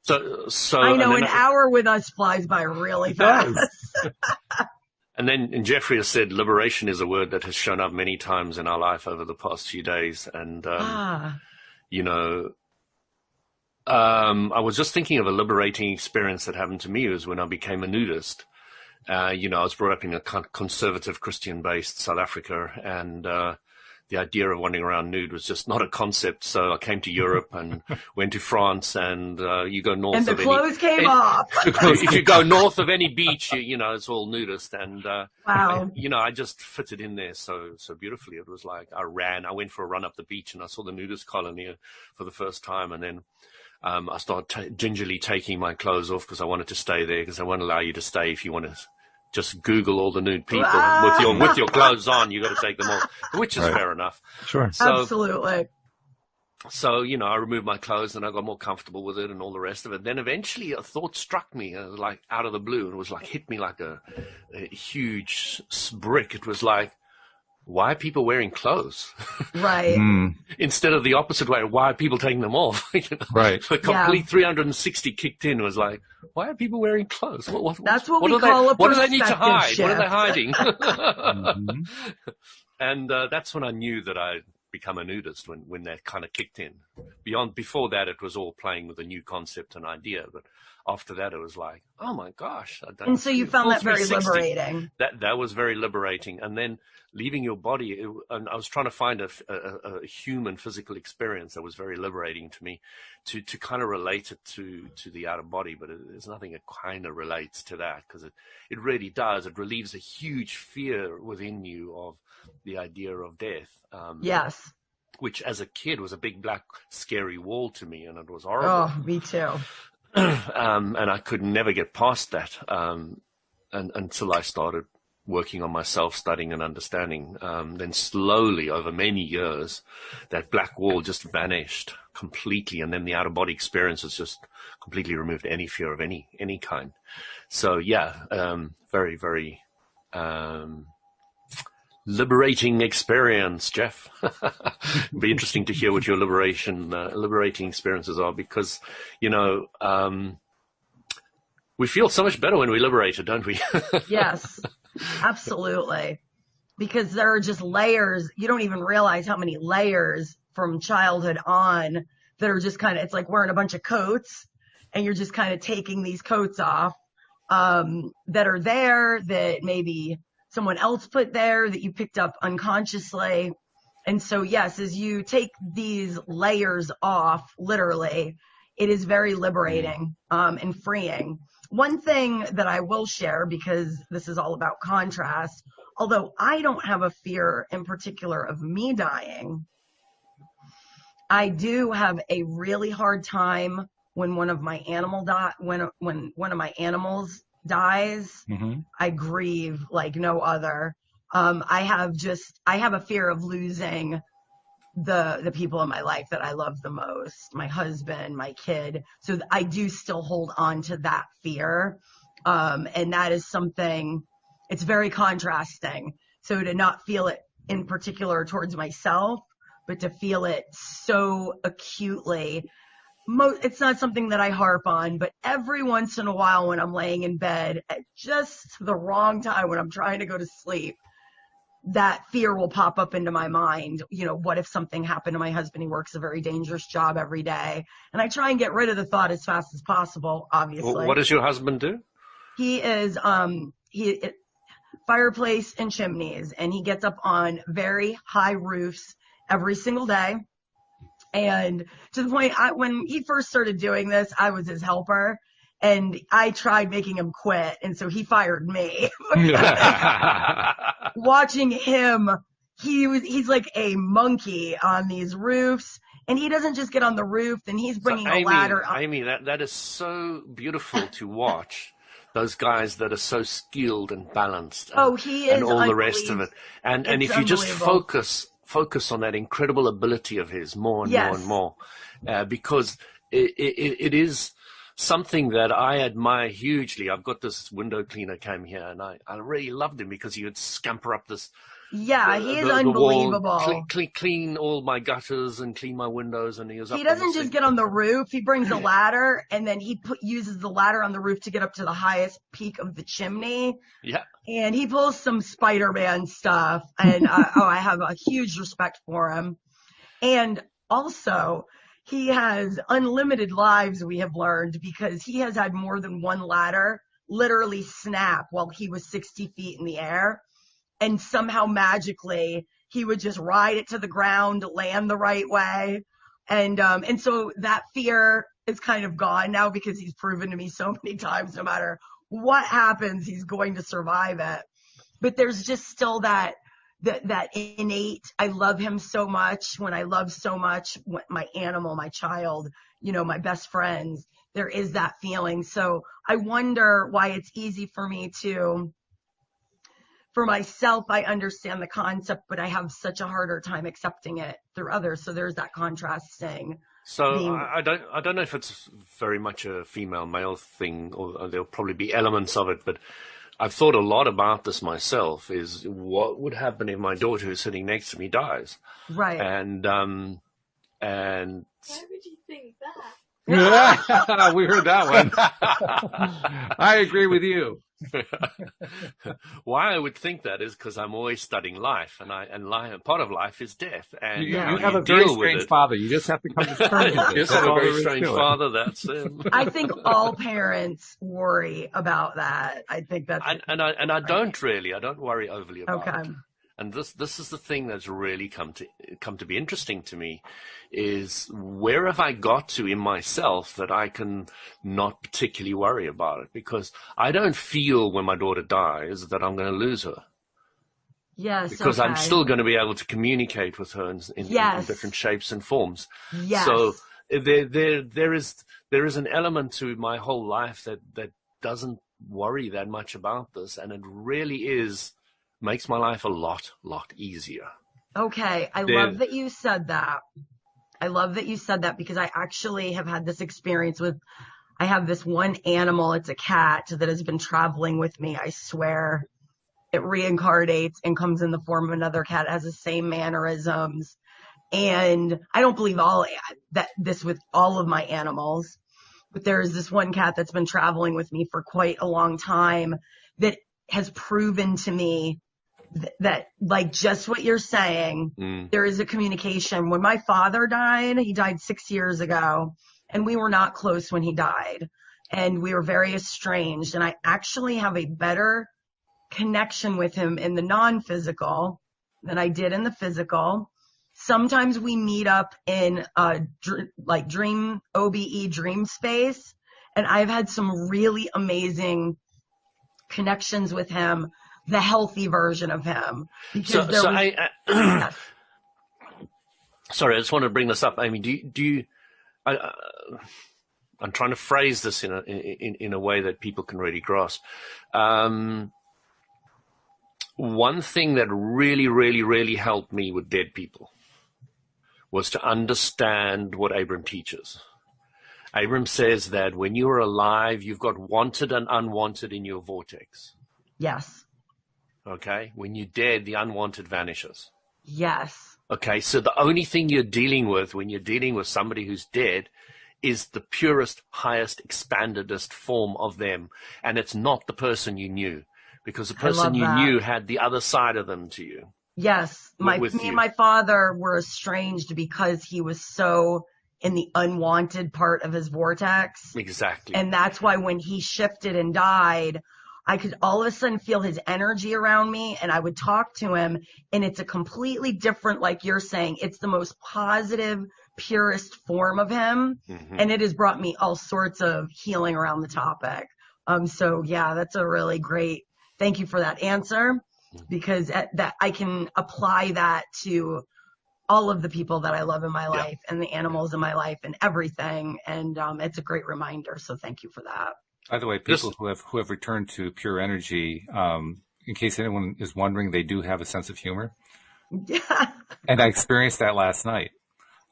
So I know an hour with us flies by really fast. And Jeffrey has said liberation is a word that has shown up many times in our life over the past few days. And, you know, I was just thinking of a liberating experience that happened to me. It was when I became a nudist. You know, I was brought up in a conservative Christian-based South Africa, and the idea of wandering around nude was just not a concept. So I came to Europe and went to France, and you go north and of the clothes came off. If you go north of any beach, you know, it's all nudist. And, wow. You know, I just fitted in there so beautifully. It was like I went for a run up the beach and I saw the nudist colony for the first time. And then I started gingerly taking my clothes off because I wanted to stay there, because I won't allow you to stay if you want to just Google all the nude people with your clothes on. You got to take them off, which is fair enough. Sure. So, absolutely. So, you know, I removed my clothes and I got more comfortable with it and all the rest of it. Then eventually a thought struck me, like out of the blue, and it was like hit me like a huge brick. It was like, why are people wearing clothes? Right. Instead of the opposite way, why are people taking them off? You know? Right. The complete 360 kicked in. It was like, why are people wearing clothes? That's what we call a perspective What do they need to hide? shift. What are they hiding? And that's when I knew that become a nudist when that kind of kicked in. Before that, it was all playing with a new concept and idea, but after that, it was like, oh my gosh! And so you found that very 360. liberating. That was very liberating, and then leaving your body. And I was trying to find a human physical experience that was very liberating to me, to kind of relate it to the outer body. But there's nothing that kind of relates to that, because it really does. It relieves a huge fear within you of the idea of death. Yes. Which as a kid was a big black scary wall to me, and it was horrible. Oh, me too. And I could never get past that until I started working on myself, studying and understanding. Then slowly, over many years, that black wall just vanished completely, and then the out-of-body experience has just completely removed any fear of any kind. So yeah, very, very liberating experience, Jeff. It'd be interesting to hear what your liberating experiences are, because, we feel so much better when we liberate it, don't we? Yes, absolutely. Because there are just layers. You don't even realize how many layers from childhood on that are just kind of, it's like wearing a bunch of coats, and you're just kind of taking these coats off that are there, that maybe someone else put there, that you picked up unconsciously. And so, yes, as you take these layers off, literally, it is very liberating and freeing. One thing that I will share, because this is all about contrast, although I don't have a fear in particular of me dying, I do have a really hard time when one of my when one of my animals dies. Mm-hmm. I grieve like no other. I have a fear of losing the people in my life that I love the most, my husband, my kid. So I do still hold on to that fear. And that is something, it's very contrasting. So to not feel it in particular towards myself, but to feel it so acutely, it's not something that I harp on, but every once in a while when I'm laying in bed at just the wrong time, when I'm trying to go to sleep, that fear will pop up into my mind. What if something happened to my husband? He works a very dangerous job every day. And I try and get rid of the thought as fast as possible, obviously. What does your husband do? He is, fireplace and chimneys, and he gets up on very high roofs every single day. And to the point, when he first started doing this, I was his helper, and I tried making him quit, and so he fired me. Watching him, he's like a monkey on these roofs, and he doesn't just get on the roof, then he's bringing a ladder up. Amy, that is so beautiful to watch. Those guys that are so skilled and balanced. He is, and all the rest of it. And if you just focus on that incredible ability of his more and more and more, because it is something that I admire hugely. I've got this window cleaner came here, and I really loved him because he would scamper up this. Yeah, he is unbelievable. Clean all my gutters and clean my windows, and he doesn't just get on the roof. He brings a ladder, and then he uses the ladder on the roof to get up to the highest peak of the chimney. Yeah. And he pulls some Spider-Man stuff, and I have a huge respect for him. And also, he has unlimited lives, we have learned, because he has had more than one ladder literally snap while he was 60 feet in the air. And somehow magically he would just ride it to the ground, land the right way. And so that fear is kind of gone now, because he's proven to me so many times, no matter what happens, he's going to survive it. But there's just still that innate, I love him so much. When I love so much my animal, my child, my best friends, there is that feeling. So I wonder why it's easy for me for myself, I understand the concept, but I have such a harder time accepting it through others. So there's that contrasting. So I don't know if it's very much a female male thing, or there'll probably be elements of it, but I've thought a lot about this myself, is what would happen if my daughter who's sitting next to me dies? Right. And why would you think that? We heard that one. I agree with you. Why I would think that is because I'm always studying life, and part of life is death, and You how have a you very deal with strange it. father. You just have to come to terms with it. Yes, That's I have a all very there is strange to it. father. That's him. I think all parents worry about that. I think that's And I don't really. I don't worry overly about okay. it. And this is the thing that's really come to be interesting to me, is where have I got to in myself that I can not particularly worry about it, because I don't feel when my daughter dies that I'm going to lose her, Yes, because okay. I'm still going to be able to communicate with her in Yes. different shapes and forms. Yes. So there is an element to my whole life that doesn't worry that much about this, and it really makes my life a lot easier. Okay. I love that you said that. I love that you said that, because I actually have had this experience with, I have this one animal. It's a cat that has been traveling with me. I swear it reincarnates and comes in the form of another cat. It has the same mannerisms. And I don't believe this with all of my animals, but there's this one cat that's been traveling with me for quite a long time that has proven to me that like just what you're saying, there is a communication. When my father died, he died 6 years ago, and we were not close when he died, and we were very estranged. And I actually have a better connection with him in the non-physical than I did in the physical. Sometimes we meet up in dream OBE dream space, and I've had some really amazing connections with him, the healthy version of him. Because sorry, I just want to bring this up. I mean, do you? I'm trying to phrase this in a way that people can really grasp. One thing that really helped me with dead people was to understand what Abram teaches. Abram says that when you are alive, you've got wanted and unwanted in your vortex. Yes. Okay? When you're dead, the unwanted vanishes. Yes. Okay, so the only thing you're dealing with when you're dealing with somebody who's dead is the purest, highest, expandedest form of them. And it's not the person you knew, because the person you knew had the other side of them to you. Yes. Me and my father were estranged because he was so in the unwanted part of his vortex. Exactly. And that's why when he shifted and died, I could all of a sudden feel his energy around me, and I would talk to him, and it's a completely different, like you're saying, it's the most positive, purest form of him. Mm-hmm. And it has brought me all sorts of healing around the topic. So yeah, that's a really great, thank you for that answer, because that I can apply that to all of the people that I love in my life and the animals in my life and everything. And it's a great reminder. So thank you for that. By the way, people who have returned to pure energy, in case anyone is wondering, they do have a sense of humor. Yeah. And I experienced that last night.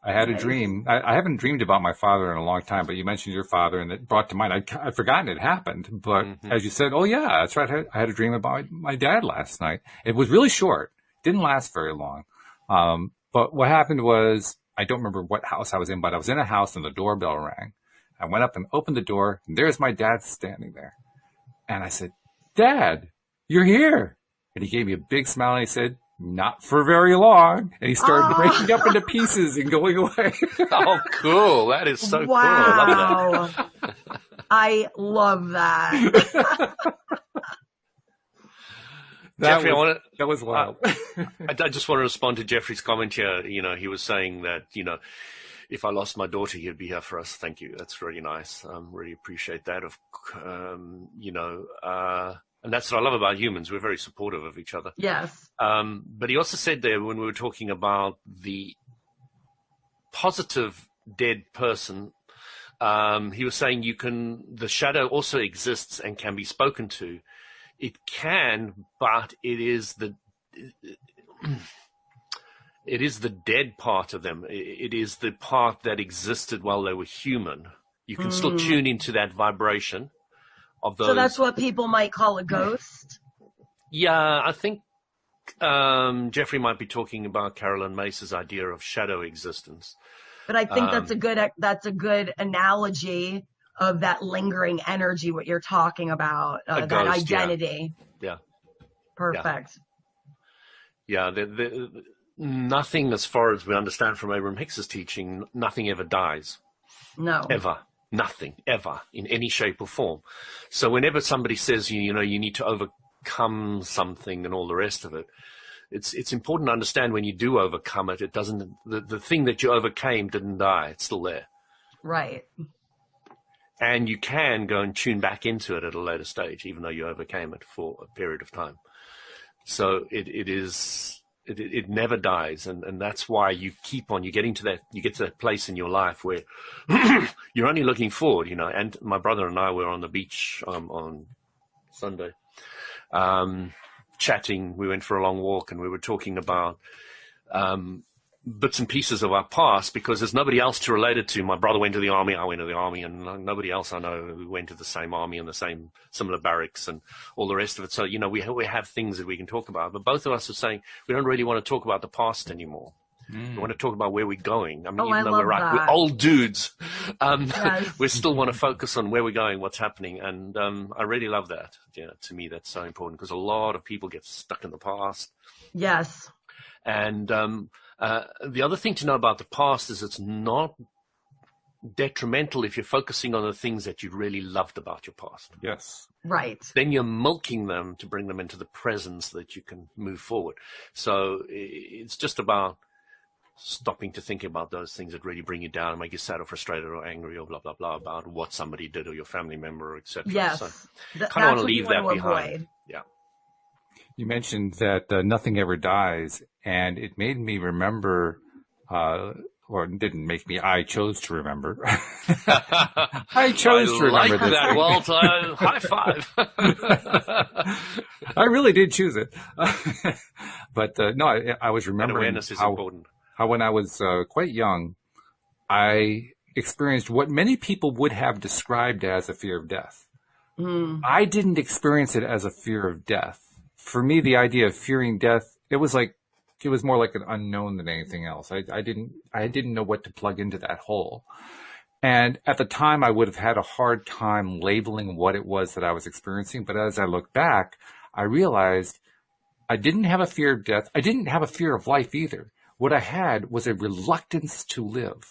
I had a dream. I haven't dreamed about my father in a long time, but you mentioned your father, and it brought to mind. I'd forgotten it happened, but as you said, oh yeah, that's right. I had a dream about my dad last night. It was really short. Didn't last very long. But what happened was, I don't remember what house I was in, but I was in a house and the doorbell rang. I went up and opened the door, and there's my dad standing there. And I said, "Dad, you're here." And he gave me a big smile, and he said, "Not for very long." And he started breaking up into pieces and going away. Oh, cool. That is so cool. I love that. I love that. Jeffrey, that was wild. I just want to respond to Jeffrey's comment here. You know, he was saying that, if I lost my daughter, he'd be here for us. Thank you. That's really nice. Really appreciate that. And that's what I love about humans. We're very supportive of each other. Yes. But he also said there, when we were talking about the positive dead person, he was saying the shadow also exists and can be spoken to. It can, but it is the dead part of them. It is the part that existed while they were human. You can still tune into that vibration of those. So that's what people might call a ghost? Yeah, I think Jeffrey might be talking about Carolyn Mace's idea of shadow existence. But I think that's a good analogy of that lingering energy, what you're talking about, that ghost, yeah. identity. Yeah. Perfect. Yeah, nothing, as far as we understand from Abraham Hicks's teaching, nothing ever dies. No. Ever. Nothing, ever, in any shape or form. So whenever somebody says, you need to overcome something and all the rest of it, it's important to understand when you do overcome it, it doesn't, the thing that you overcame didn't die. It's still there. Right. And you can go and tune back into it at a later stage, even though you overcame it for a period of time. So it never dies. And that's why you keep on, you get to that place in your life where you're only looking forward, and my brother and I were on the beach, on Sunday, chatting. We went for a long walk and we were talking about, bits and pieces of our past, because there's nobody else to relate it to. My brother went to the army, I went to the army, and nobody else I know who went to the same army and the same similar barracks and all the rest of it. So, we have things that we can talk about, but both of us are saying we don't really want to talk about the past anymore. We want to talk about where we're going. I mean, even though we're old dudes, Yes. we still want to focus on where we're going, what's happening. And I really love that. To me, that's so important, because a lot of people get stuck in the past. Yes. And the other thing to know about the past is it's not detrimental if you're focusing on the things that you really loved about your past. Yes. Right. Then you're milking them to bring them into the present so that you can move forward. So it's just about stopping to think about those things that really bring you down and make you sad or frustrated or angry or blah, blah, blah about what somebody did or your family member, etc. Yes. So That's kind of want to what you leave that want to behind. avoid. Yeah. You mentioned that nothing ever dies, and it made me remember, or it didn't make me, I chose to remember. I chose to remember like this that, thing. Walter. High five. I really did choose it. But no, I was And remembering awareness is important. how when I was quite young, I experienced what many people would have described as a fear of death. Mm. I didn't experience it as a fear of death. For me, the idea of fearing death, it was more like an unknown than anything else. I didn't know what to plug into that hole. And at the time, I would have had a hard time labeling what it was that I was experiencing. But as I look back, I realized I didn't have a fear of death. I didn't have a fear of life either. What I had was a reluctance to live.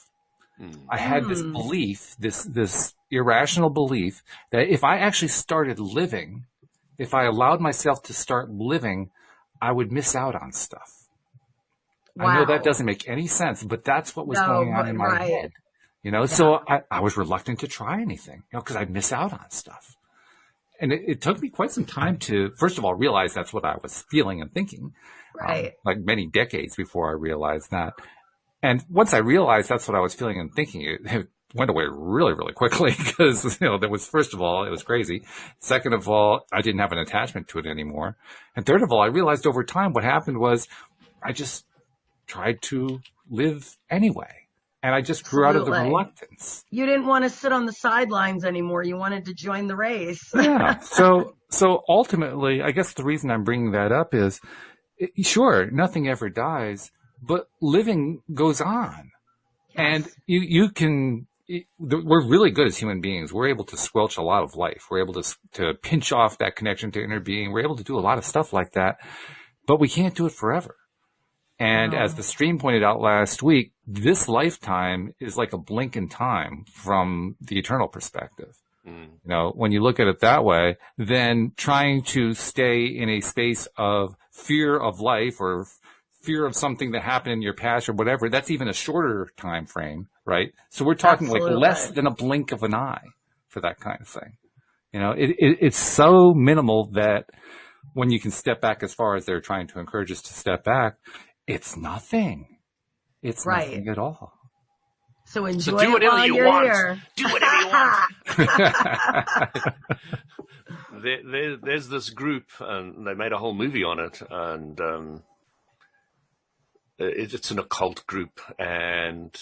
I had this belief, this irrational belief that if I actually started living, if I allowed myself to start living, I would miss out on stuff. Wow. I know that doesn't make any sense, but that's what was going on in my right. head. So I was reluctant to try anything, because I'd miss out on stuff. And it took me quite some time to, first of all, realize that's what I was feeling and thinking. Right. Like many decades before I realized that. And once I realized that's what I was feeling and thinking, it went away really, really quickly, because, there was, first of all, it was crazy. Second of all, I didn't have an attachment to it anymore. And third of all, I realized over time what happened was I just tried to live anyway. And I just grew out of the reluctance. You didn't want to sit on the sidelines anymore. You wanted to join the race. Yeah. So ultimately, I guess the reason I'm bringing that up is, sure, nothing ever dies, but living goes on. Yes. And you can, we're really good as human beings. We're able to squelch a lot of life. We're able to pinch off that connection to inner being. We're able to do a lot of stuff like that, but we can't do it forever. And as the stream pointed out last week, this lifetime is like a blink in time from the eternal perspective. When you look at it that way, then trying to stay in a space of fear of life or fear of something that happened in your past or whatever, that's even a shorter time frame, right? So we're talking Absolutely. like less than a blink of an eye for that kind of thing. It's so minimal that when you can step back as far as they're trying to encourage us to step back, it's nothing. It's Right. nothing at all. So enjoy So do it whatever while you you're want. here. Do whatever you want. There's this group, and they made a whole movie on it, and it's an occult group, and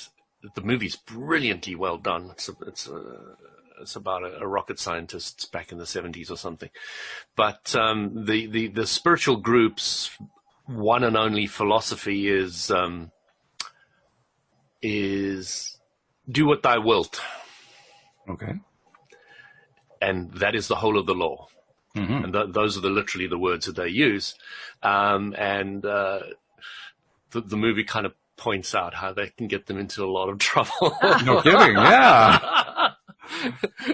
the movie's brilliantly well done. It's about a rocket scientist back in the 70s or something. But the spiritual group's one and only philosophy is do what thou wilt. Okay. and that is the whole of the law. Mm-hmm. And those are literally the words that they use. The movie kind of points out how they can get them into a lot of trouble. No kidding, yeah.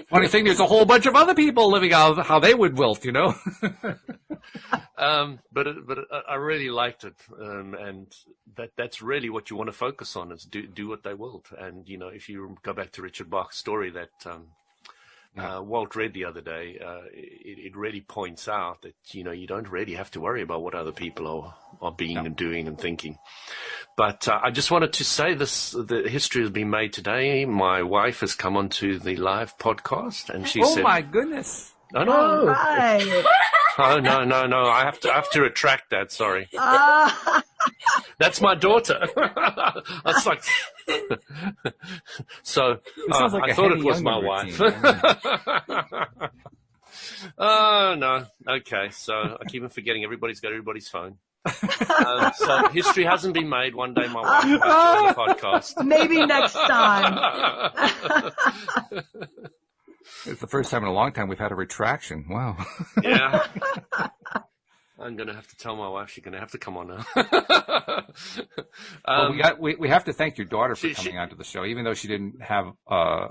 Funny thing, there's a whole bunch of other people living out how they would wilt, you know. But I really liked it, and that's really what you want to focus on is do what they will. And you know, if you go back to Richard Bach's story that Walt read the other day, it really points out that you know you don't really have to worry about what other people are being and doing and thinking. But I just wanted to say the history has been made today. My wife has come onto the live podcast, and she said, "Oh my goodness! Oh no! Right. Oh no! I have to retract that. Sorry, that's my daughter." That's like. So sounds like I thought it was my wife. Oh no! Okay, so I keep on forgetting. Everybody's got everybody's phone. So history hasn't been made. One day my wife might join the podcast. Maybe next time. It's the first time in a long time we've had a retraction. Wow. Yeah. I'm going to have to tell my wife she's going to have to come on now. Well, we have to thank your daughter for coming onto the show, even though she didn't have a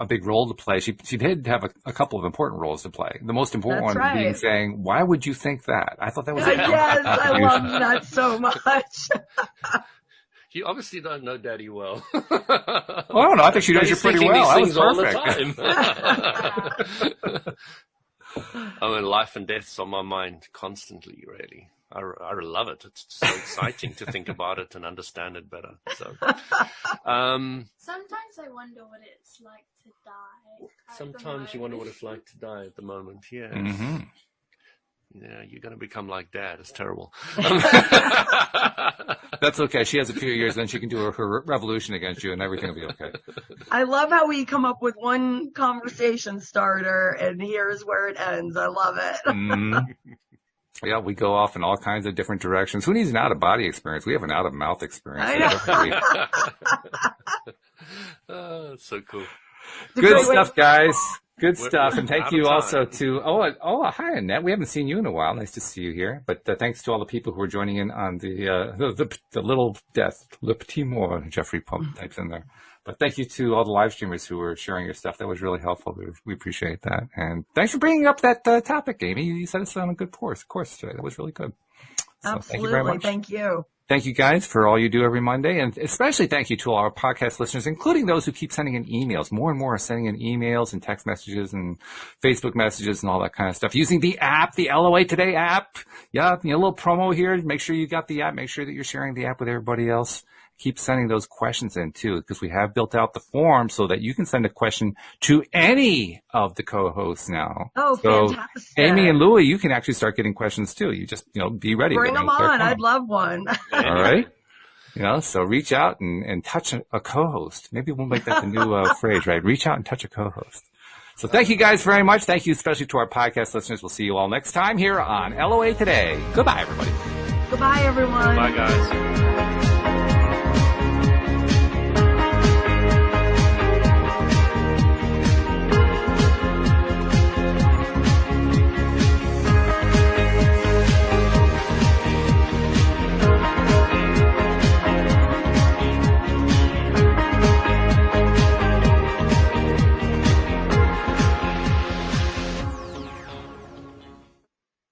big role to play. She did have a couple of important roles to play. The most important one being saying, "Why would you think that?" I thought that was yes, I love that so much. You obviously don't know Daddy well. Well, I don't know. I think she knows you pretty well. That was perfect. I mean, life and death's on my mind constantly, really. I love it. It's so exciting to think about it and understand it better. So, sometimes I wonder what it's like to die. Sometimes you wonder what it's like to die at the moment. Yes. Mm-hmm. Yeah, you're going to become like Dad. It's terrible. That's okay. She has a few years, then she can do her revolution against you, and everything will be okay. I love how we come up with one conversation starter, and here's where it ends. I love it. Mm-hmm. Yeah, we go off in all kinds of different directions. Who needs an out-of-body experience? We have an out-of-mouth experience. I know. Oh, so cool. Good stuff, guys. Good stuff. And thank you also to, hi, Annette. We haven't seen you in a while. Nice to see you here. But thanks to all the people who are joining in on the little death, Le Petit Mort, Jeffrey types in there. But thank you to all the live streamers who were sharing your stuff. That was really helpful. We appreciate that. And thanks for bringing up that topic, Amy. You set us on a good course today. That was really good. So Absolutely. thank you very much. Thank you. Thank you guys for all you do every Monday, and especially thank you to all our podcast listeners, including those who keep sending in emails. More and more are sending in emails and text messages and Facebook messages and all that kind of stuff. Using the app, the LOA Today app. Yeah, a little promo here. Make sure you got the app. Make sure that you're sharing the app with everybody else. Keep sending those questions in too, because we have built out the form so that you can send a question to any of the co-hosts now. Oh, so fantastic. Amy and Louie, you can actually start getting questions too. You just, be ready. Bring them on. I'd love one. All right. So reach out and touch a co-host. Maybe we'll make that the new phrase, right? Reach out and touch a co-host. So thank you guys very much. Thank you especially to our podcast listeners. We'll see you all next time here on LOA Today. Goodbye, everybody. Goodbye, everyone. Bye, guys.